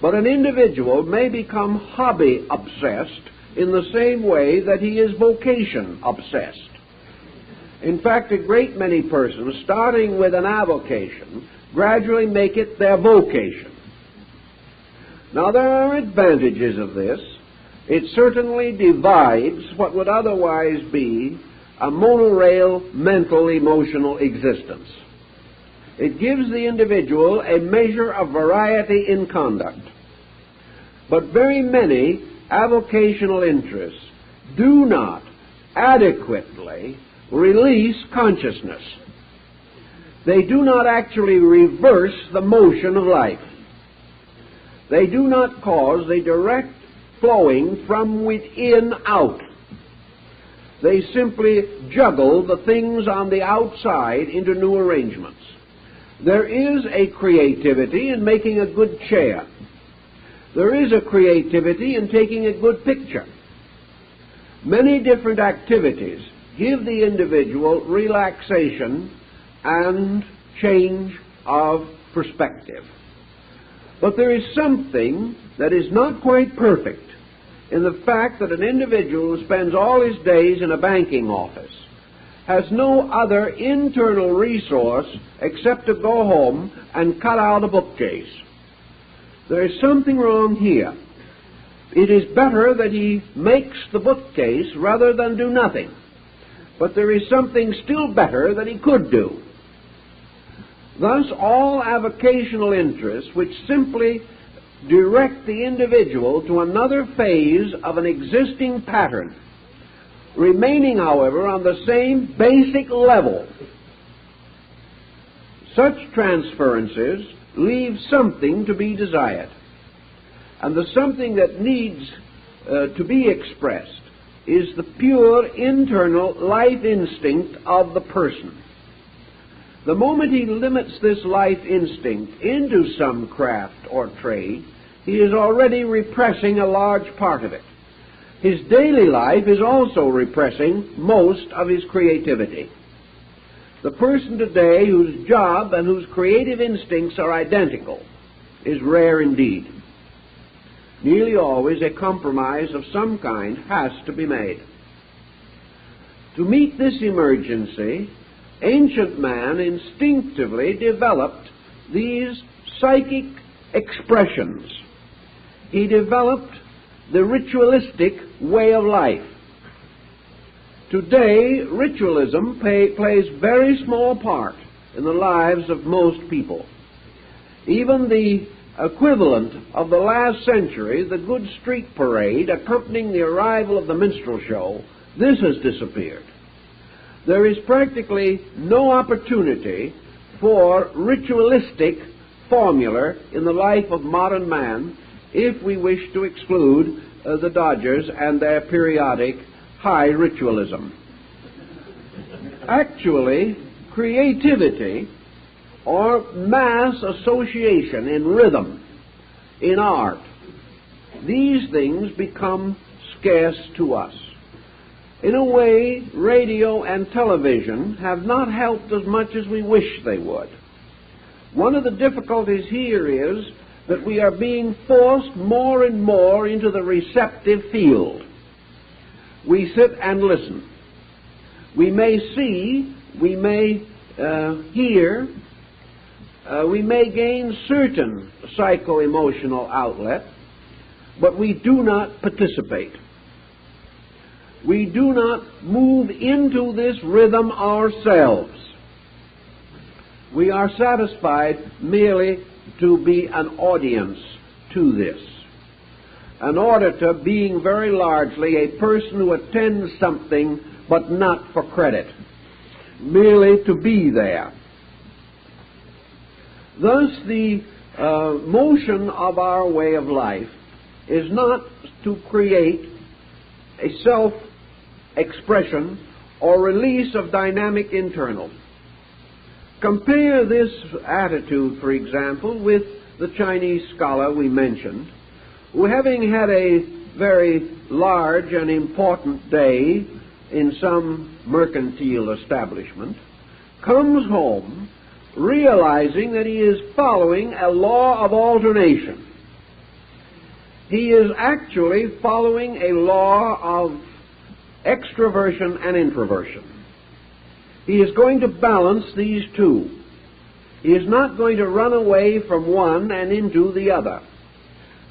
But an individual may become hobby obsessed in the same way that he is vocation obsessed. In fact, a great many persons, starting with an avocation, gradually make it their vocation. Now, there are advantages of this. It certainly divides what would otherwise be a monorail mental emotional existence. It gives the individual a measure of variety in conduct. But very many avocational interests do not adequately release consciousness. They do not actually reverse the motion of life. They do not cause the direct flowing from within out. They simply juggle the things on the outside into new arrangements. There is a creativity in making a good chair. There is a creativity in taking a good picture. Many different activities give the individual relaxation and change of perspective. But there is something that is not quite perfect in the fact that an individual who spends all his days in a banking office has no other internal resource except to go home and cut out a bookcase. There is something wrong here. It is better that he makes the bookcase rather than do nothing. But there is something still better that he could do. Thus, all avocational interests which simply direct the individual to another phase of an existing pattern, remaining, however, on the same basic level, such transferences leave something to be desired. And the something that needs to be expressed is the pure internal life instinct of the person. The moment he limits this life instinct into some craft or trade, he is already repressing a large part of it. His daily life is also repressing most of his creativity. The person today whose job and whose creative instincts are identical is rare indeed. Nearly always a compromise of some kind has to be made. To meet this emergency, ancient man instinctively developed these psychic expressions. He developed the ritualistic way of life. Today, ritualism plays very small part in the lives of most people. Even the equivalent of the last century, the good street parade accompanying the arrival of the minstrel show, this has disappeared. There is practically no opportunity for ritualistic formula in the life of modern man if we wish to exclude the Dodgers and their periodic high ritualism. Actually, creativity or mass association in rhythm, in art, these things become scarce to us. In a way, radio and television have not helped as much as we wish they would. One of the difficulties here is that we are being forced more and more into the receptive field. We sit and listen. We may see, we may hear, we may gain certain psycho-emotional outlet, but we do not participate. We do not move into this rhythm ourselves. We are satisfied merely to be an audience to this. An auditor being very largely a person who attends something but not for credit, merely to be there. Thus, the motion of our way of life is not to create a self-expression or release of dynamic internal. Compare this attitude, for example, with the Chinese scholar we mentioned, who, having had a very large and important day in some mercantile establishment, comes home realizing that he is following a law of alternation. He is actually following a law of extroversion and introversion. He is going to balance these two. He is not going to run away from one and into the other.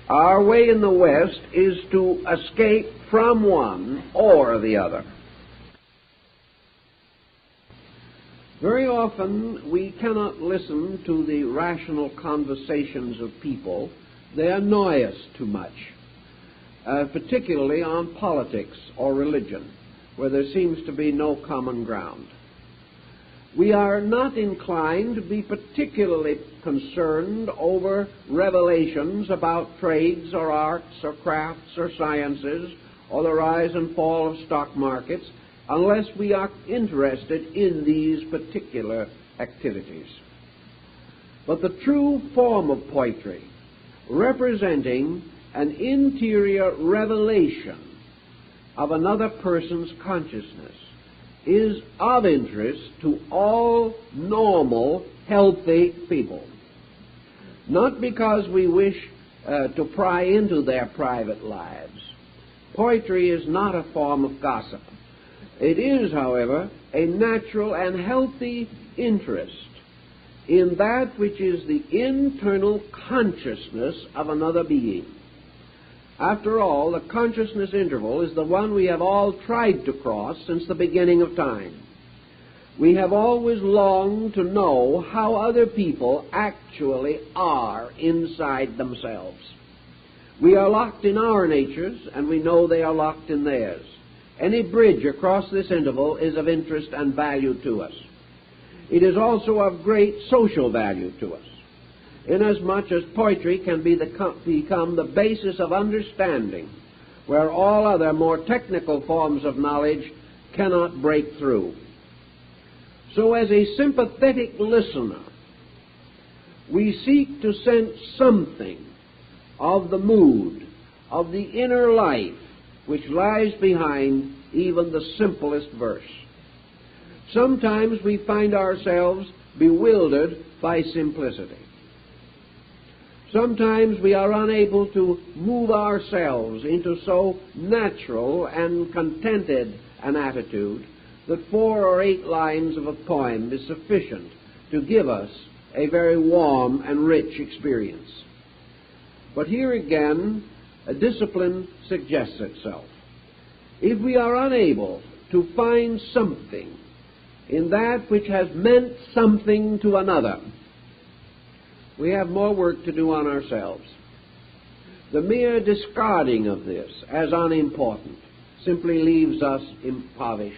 Our way in the West is to escape from one or the other. Very often we cannot listen to the rational conversations of people. They annoy us too much, particularly on politics or religion, where there seems to be no common ground. We are not inclined to be particularly concerned over revelations about trades or arts or crafts or sciences or the rise and fall of stock markets unless we are interested in these particular activities. But the true form of poetry, representing an interior revelation of another person's consciousness, is of interest to all normal, healthy people. Not because we wish to pry into their private lives. Poetry is not a form of gossip. It is, however, a natural and healthy interest in that which is the internal consciousness of another being. After all, the consciousness interval is the one we have all tried to cross since the beginning of time. We have always longed to know how other people actually are inside themselves. We are locked in our natures, and we know they are locked in theirs. Any bridge across this interval is of interest and value to us. It is also of great social value to us, inasmuch as poetry can become the basis of understanding, where all other more technical forms of knowledge cannot break through. So as a sympathetic listener, we seek to sense something of the mood, of the inner life which lies behind even the simplest verse. Sometimes we find ourselves bewildered by simplicity. Sometimes we are unable to move ourselves into so natural and contented an attitude that 4 or 8 lines of a poem is sufficient to give us a very warm and rich experience. But here again, a discipline suggests itself. If we are unable to find something in that which has meant something to another, we have more work to do on ourselves. The mere discarding of this as unimportant simply leaves us impoverished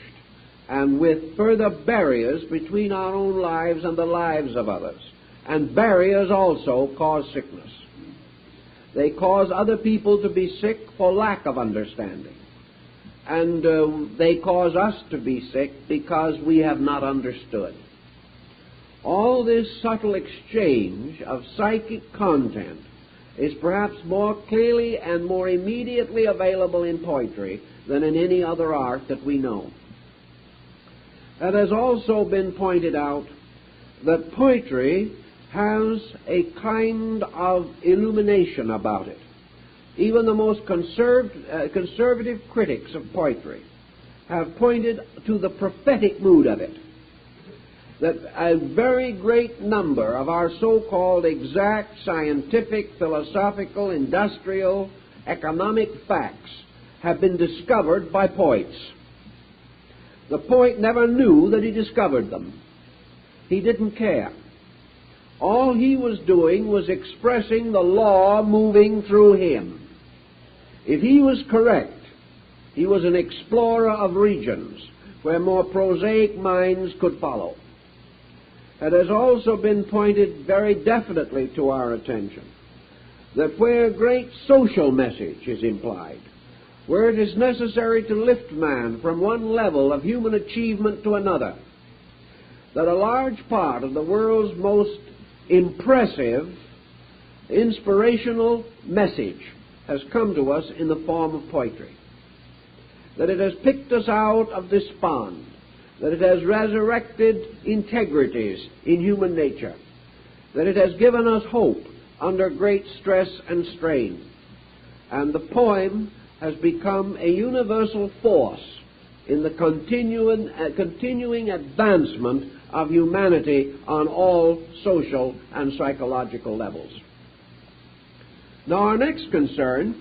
and with further barriers between our own lives and the lives of others. And barriers also cause sickness. They cause other people to be sick for lack of understanding. And they cause us to be sick because we have not understood. All this subtle exchange of psychic content is perhaps more clearly and more immediately available in poetry than in any other art that we know. It has also been pointed out that poetry has a kind of illumination about it. Even the most conservative critics of poetry have pointed to the prophetic mood of it, that a very great number of our so-called exact scientific, philosophical, industrial, economic facts have been discovered by poets. The poet never knew that he discovered them. He didn't care. All he was doing was expressing the law moving through him. If he was correct, he was an explorer of regions where more prosaic minds could follow. It has also been pointed very definitely to our attention that where a great social message is implied, where it is necessary to lift man from one level of human achievement to another, that a large part of the world's most impressive, inspirational message has come to us in the form of poetry. That it has picked us out of despond, that it has resurrected integrities in human nature, that it has given us hope under great stress and strain. And the poem has become a universal force in the continuing advancement of humanity on all social and psychological levels. Now, our next concern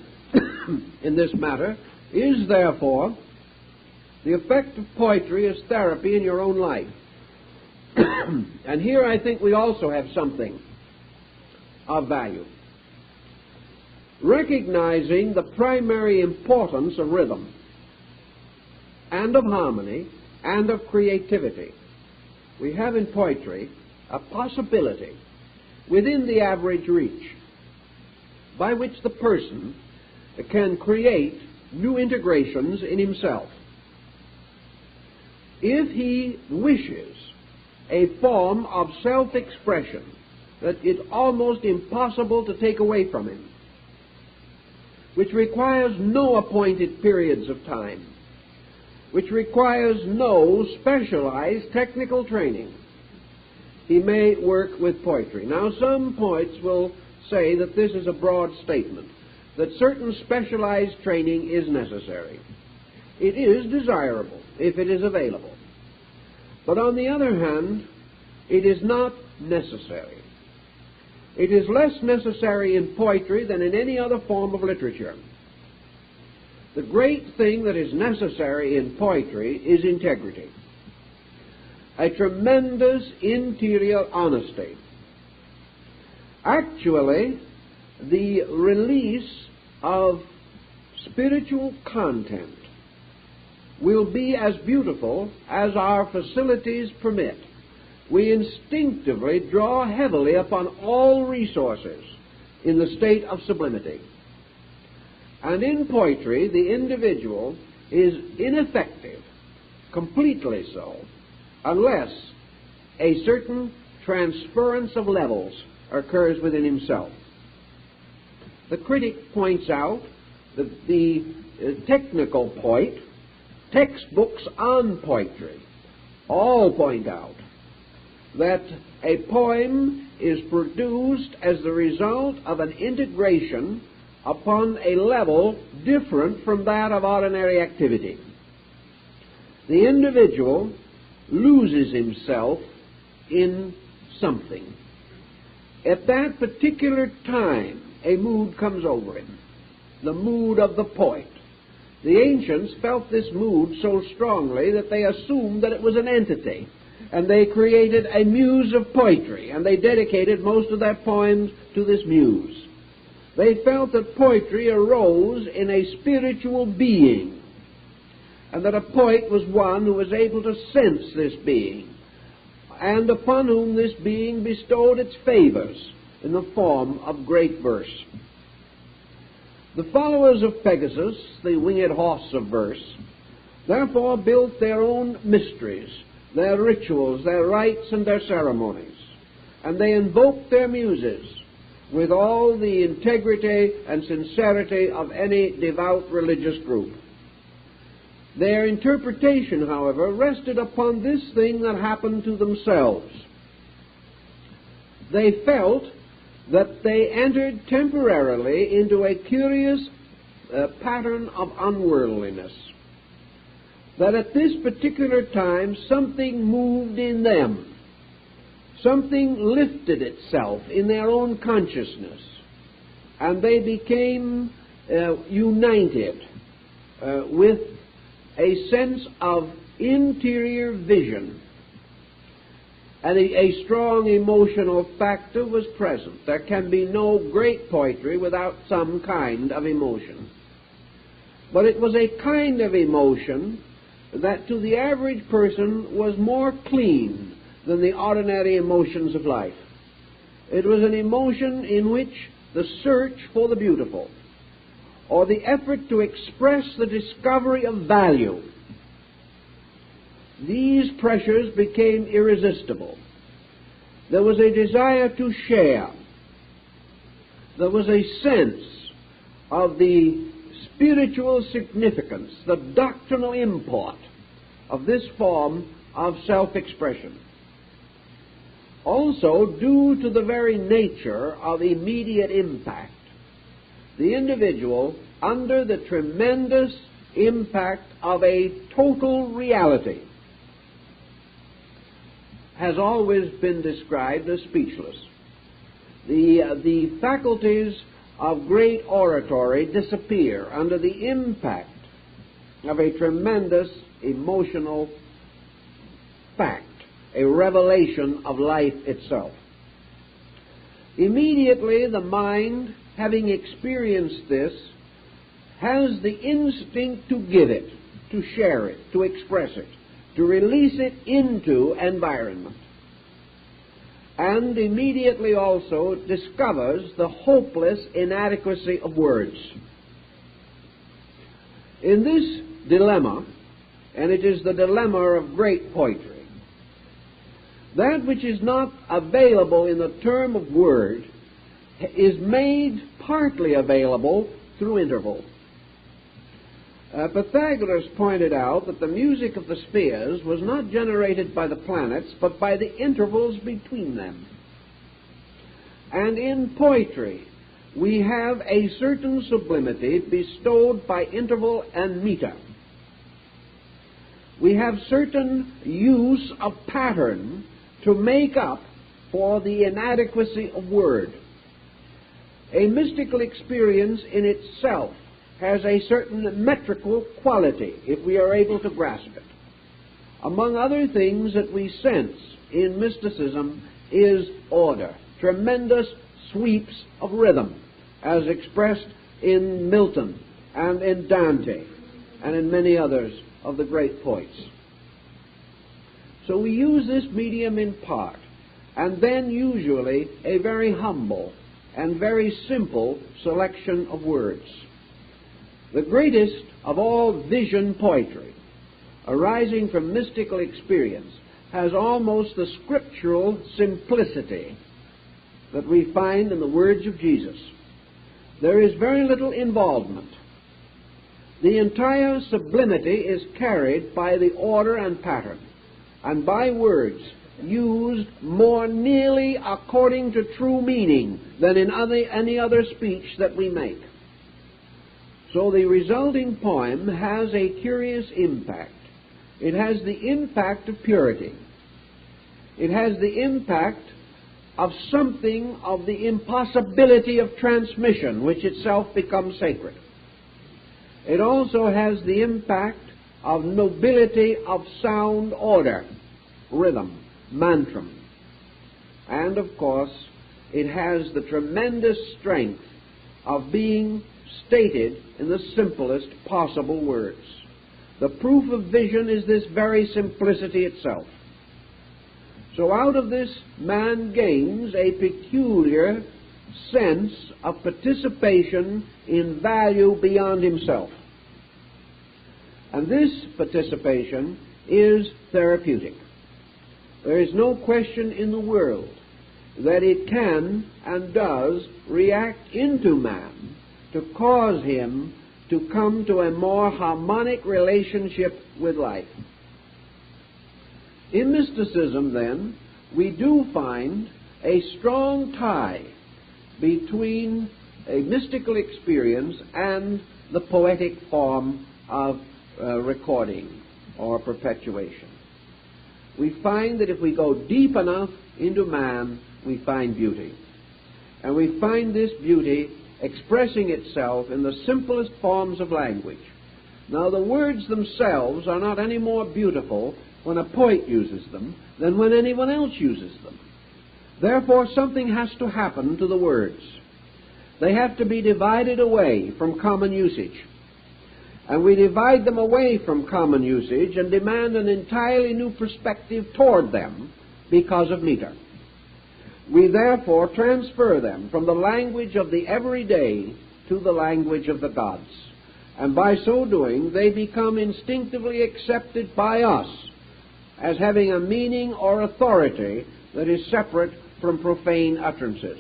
in this matter is, therefore, the effect of poetry as therapy in your own life. And here I think we also have something of value. Recognizing the primary importance of rhythm and of harmony and of creativity, we have in poetry a possibility within the average reach by which the person can create new integrations in himself. If he wishes a form of self-expression that is almost impossible to take away from him, which requires no appointed periods of time, which requires no specialized technical training, he may work with poetry. Now, some poets will say that this is a broad statement, that certain specialized training is necessary. It is desirable if it is available. But on the other hand, it is not necessary. It is less necessary in poetry than in any other form of literature. The great thing that is necessary in poetry is integrity, a tremendous interior honesty. Actually, the release of spiritual content will be as beautiful as our facilities permit. We instinctively draw heavily upon all resources in the state of sublimity. And in poetry, the individual is ineffective, completely so, unless a certain transference of levels occurs within himself. The critic points out that the technical poet, textbooks on poetry, all point out that a poem is produced as the result of an integration upon a level different from that of ordinary activity. The individual loses himself in something. At that particular time, a mood comes over him, the mood of the poet. The ancients felt this mood so strongly that they assumed that it was an entity, and they created a muse of poetry, and they dedicated most of their poems to this muse. They felt that poetry arose in a spiritual being, and that a poet was one who was able to sense this being, and upon whom this being bestowed its favors in the form of great verse. The followers of Pegasus, the winged horse of verse, therefore built their own mysteries, their rituals, their rites, and their ceremonies, and they invoked their muses with all the integrity and sincerity of any devout religious group. Their interpretation, however, rested upon this thing that happened to themselves. They felt that they entered temporarily into a curious pattern of unworldliness, that at this particular time something moved in them. Something lifted itself in their own consciousness, and they became united with a sense of interior vision, and a strong emotional factor was present. There can be no great poetry without some kind of emotion. But it was a kind of emotion that to the average person was more clean than the ordinary emotions of life. It was an emotion in which the search for the beautiful, or the effort to express the discovery of value, these pressures became irresistible. There was a desire to share. There was a sense of the spiritual significance, the doctrinal import of this form of self-expression. Also, due to the very nature of immediate impact, the individual, under the tremendous impact of a total reality, has always been described as speechless. The faculties of great oratory disappear under the impact of a tremendous emotional fact, a revelation of life itself. Immediately the mind, having experienced this, has the instinct to give it, to share it, to express it, to release it into environment, and immediately also discovers the hopeless inadequacy of words. In this dilemma, and it is the dilemma of great poetry, that which is not available in the term of word is made partly available through interval. Pythagoras pointed out that the music of the spheres was not generated by the planets, but by the intervals between them. And in poetry, we have a certain sublimity bestowed by interval and meter. We have certain use of pattern to make up for the inadequacy of word. A mystical experience in itself has a certain metrical quality, if we are able to grasp it. Among other things that we sense in mysticism is order, tremendous sweeps of rhythm, as expressed in Milton and in Dante and in many others of the great poets. So we use this medium in part, and then usually a very humble and very simple selection of words. The greatest of all vision poetry, arising from mystical experience, has almost the scriptural simplicity that we find in the words of Jesus. There is very little involvement. The entire sublimity is carried by the order and pattern, and by words used more nearly according to true meaning than in any other speech that we make. So the resulting poem has a curious impact. It has the impact of purity. It has the impact of something of the impossibility of transmission, which itself becomes sacred. It also has the impact of nobility of sound order, rhythm, mantram. And of course, it has the tremendous strength of being stated in the simplest possible words. The proof of vision is this very simplicity itself. So out of this, man gains a peculiar sense of participation in value beyond himself. And this participation is therapeutic. There is no question in the world that it can and does react into man to cause him to come to a more harmonic relationship with life. In mysticism, then, we do find a strong tie between a mystical experience and the poetic form of recording or perpetuation. We find that if we go deep enough into man, we find beauty. And we find this beauty expressing itself in the simplest forms of language. Now, the words themselves are not any more beautiful when a poet uses them than when anyone else uses them. Therefore, something has to happen to the words. They have to be divided away from common usage. And we divide them away from common usage and demand an entirely new perspective toward them because of meter. We therefore transfer them from the language of the everyday to the language of the gods. And by so doing, they become instinctively accepted by us as having a meaning or authority that is separate from profane utterances.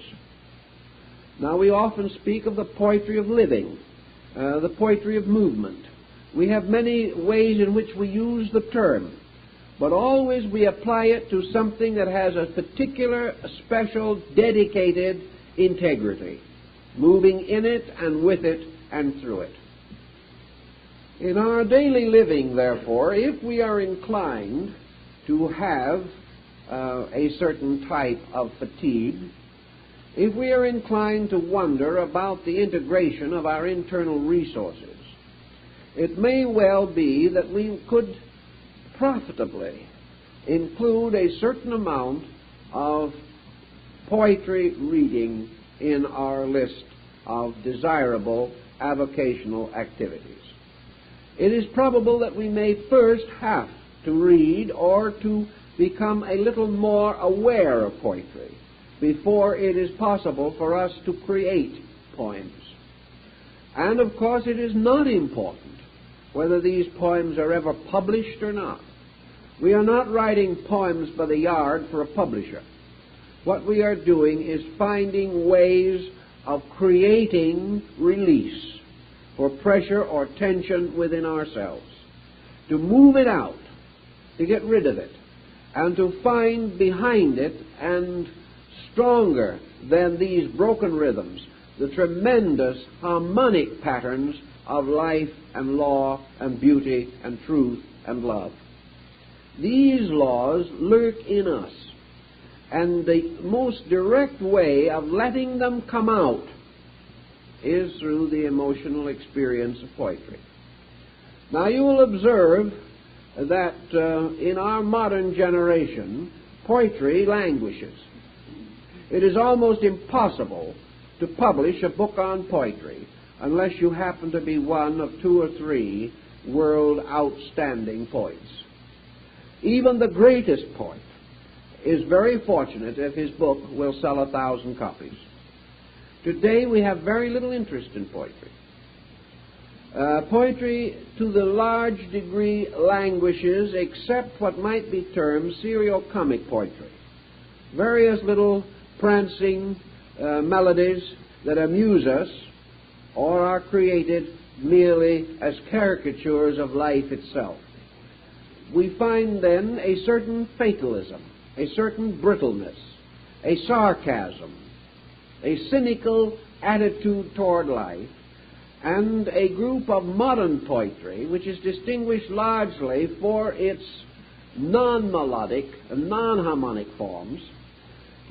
Now, we often speak of the poetry of living, the poetry of movement. We have many ways in which we use the term, but always we apply it to something that has a particular, special, dedicated integrity, moving in it and with it and through it. In our daily living, therefore, if we are inclined to have a certain type of fatigue, if we are inclined to wonder about the integration of our internal resources, it may well be that we could profitably include a certain amount of poetry reading in our list of desirable avocational activities. It is probable that we may first have to read or to become a little more aware of poetry before it is possible for us to create poems. And of course it is not important whether these poems are ever published or not. We are not writing poems by the yard for a publisher. What we are doing is finding ways of creating release for pressure or tension within ourselves, to move it out, to get rid of it, and to find behind it, and stronger than these broken rhythms, the tremendous harmonic patterns of life and law and beauty and truth and love. These laws lurk in us, and the most direct way of letting them come out is through the emotional experience of poetry. Now you will observe that in our modern generation, poetry languishes. It is almost impossible to publish a book on poetry unless you happen to be one of 2 or 3 world outstanding poets. Even the greatest poet is very fortunate if his book will sell 1,000 copies. Today we have very little interest in poetry. Poetry, to the large degree, languishes, except what might be termed serio-comic poetry. Various little prancing melodies that amuse us or are created merely as caricatures of life itself. We find then a certain fatalism, a certain brittleness, a sarcasm, a cynical attitude toward life, and a group of modern poetry which is distinguished largely for its non-melodic and non-harmonic forms,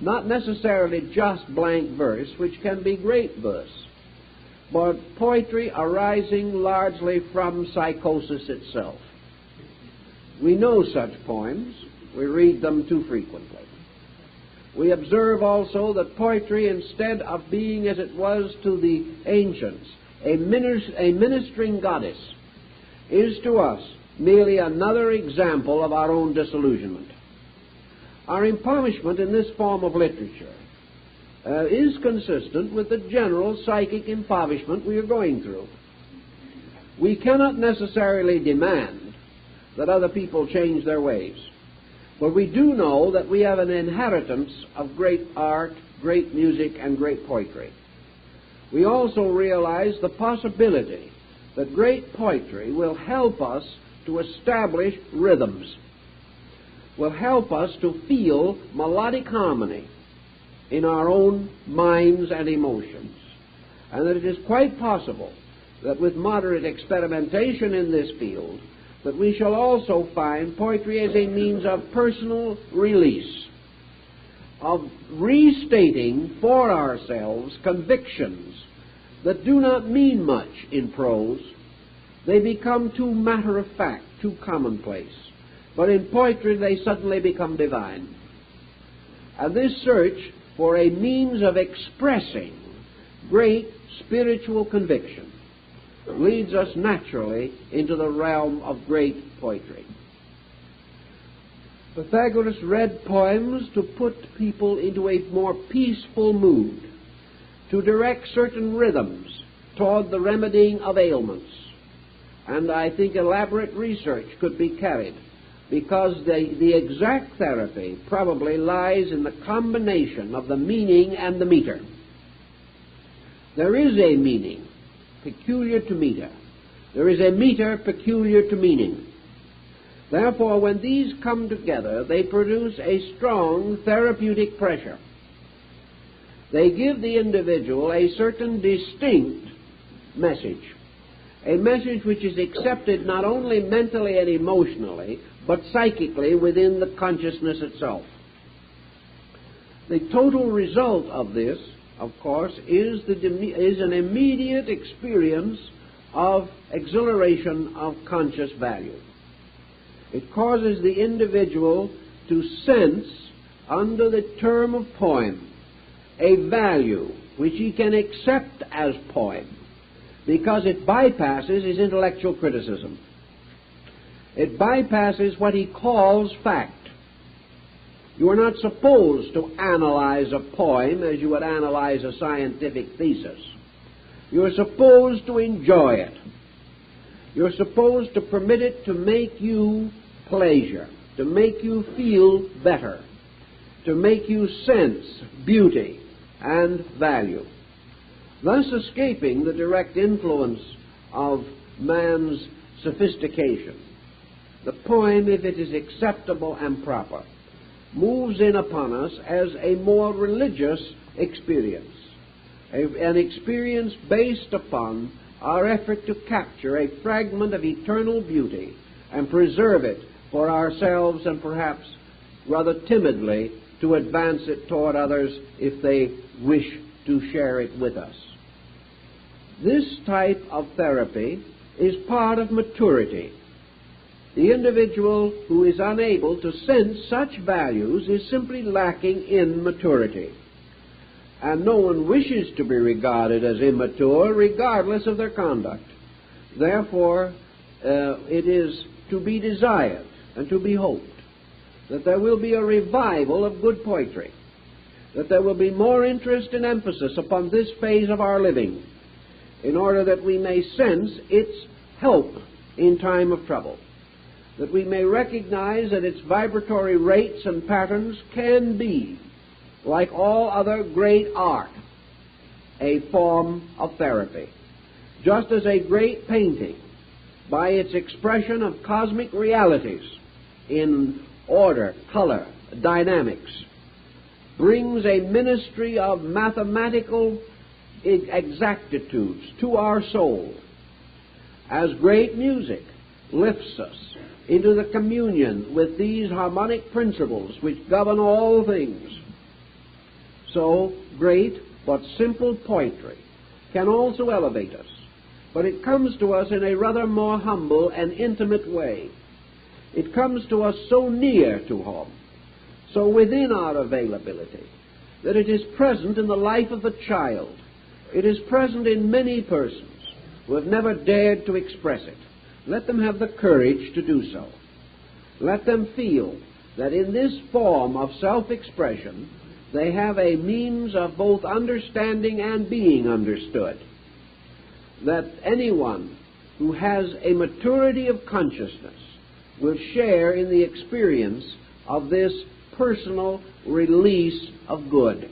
not necessarily just blank verse, which can be great verse, but poetry arising largely from psychosis itself. We know such poems. We read them too frequently. We observe also that poetry, instead of being, as it was to the ancients, a ministering goddess, is to us merely another example of our own disillusionment. Our impoverishment in this form of literature is consistent with the general psychic impoverishment we are going through. We cannot necessarily demand that other people change their ways, but we do know that we have an inheritance of great art, great music, and great poetry. We also realize the possibility that great poetry will help us to establish rhythms, will help us to feel melodic harmony in our own minds and emotions, and that it is quite possible that with moderate experimentation in this field, that we shall also find poetry as a means of personal release, of restating for ourselves convictions that do not mean much in prose. They become too matter-of-fact, too commonplace. But in poetry they suddenly become divine. And this search for a means of expressing great spiritual conviction leads us naturally into the realm of great poetry. Pythagoras read poems to put people into a more peaceful mood, to direct certain rhythms toward the remedying of ailments. And I think elaborate research could be carried, because the exact therapy probably lies in the combination of the meaning and the meter. There is a meaning peculiar to meter. There is a meter peculiar to meaning. Therefore, when these come together, they produce a strong therapeutic pressure. They give the individual a certain distinct message, a message which is accepted not only mentally and emotionally, but psychically within the consciousness itself. The total result of this, of course, is an immediate experience of exhilaration of conscious value. It causes the individual to sense, under the term of poem, a value which he can accept as poem, because it bypasses his intellectual criticism. It bypasses what he calls fact. You are not supposed to analyze a poem as you would analyze a scientific thesis. You are supposed to enjoy it. You're supposed to permit it to make you pleasure, to make you feel better, to make you sense beauty and value, thus escaping the direct influence of man's sophistication. The poem, if it is acceptable and proper, moves in upon us as a more religious experience, an experience based upon our effort to capture a fragment of eternal beauty and preserve it for ourselves, and perhaps rather timidly to advance it toward others if they wish to share it with us. This type of therapy is part of maturity. The individual who is unable to sense such values is simply lacking in maturity. And no one wishes to be regarded as immature regardless of their conduct. Therefore, it is to be desired and to be hoped that there will be a revival of good poetry, that there will be more interest and emphasis upon this phase of our living, in order that we may sense its help in time of trouble, that we may recognize that its vibratory rates and patterns can be, like all other great art, a form of therapy, just as a great painting, by its expression of cosmic realities in order, color, dynamics, brings a ministry of mathematical exactitudes to our soul, as great music lifts us into the communion with these harmonic principles which govern all things. So great but simple poetry can also elevate us, but it comes to us in a rather more humble and intimate way. It comes to us so near to home, so within our availability, that it is present in the life of the child. It is present in many persons who have never dared to express it. Let them have the courage to do so. Let them feel that in this form of self-expression they have a means of both understanding and being understood. That anyone who has a maturity of consciousness will share in the experience of this personal release of good.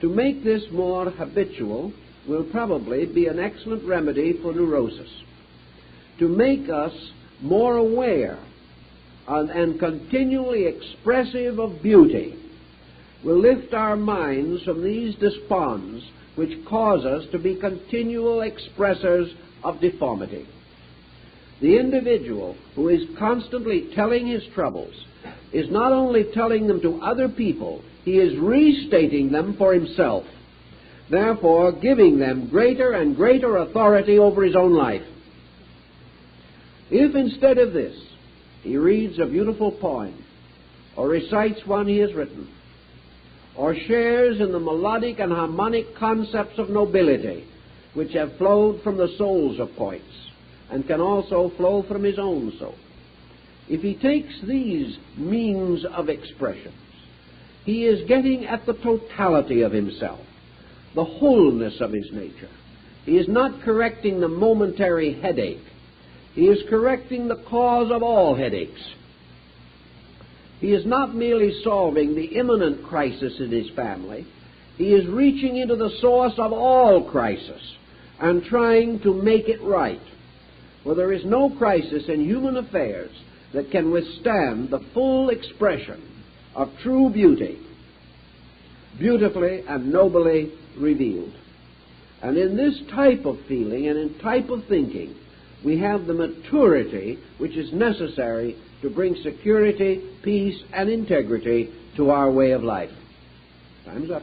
To make this more habitual will probably be an excellent remedy for neurosis. To make us more aware and continually expressive of beauty will lift our minds from these desponds which cause us to be continual expressors of deformity. The individual who is constantly telling his troubles is not only telling them to other people, he is restating them for himself, therefore giving them greater and greater authority over his own life. If instead of this he reads a beautiful poem, or recites one he has written, or shares in the melodic and harmonic concepts of nobility which have flowed from the souls of poets, and can also flow from his own soul, if he takes these means of expressions, he is getting at the totality of himself, the wholeness of his nature. He is not correcting the momentary headache. He is correcting the cause of all headaches. He is not merely solving the imminent crisis in his family. He is reaching into the source of all crisis and trying to make it right. For there is no crisis in human affairs that can withstand the full expression of true beauty, beautifully and nobly revealed. And in this type of feeling and in type of thinking, we have the maturity which is necessary to bring security, peace, and integrity to our way of life. Time's up.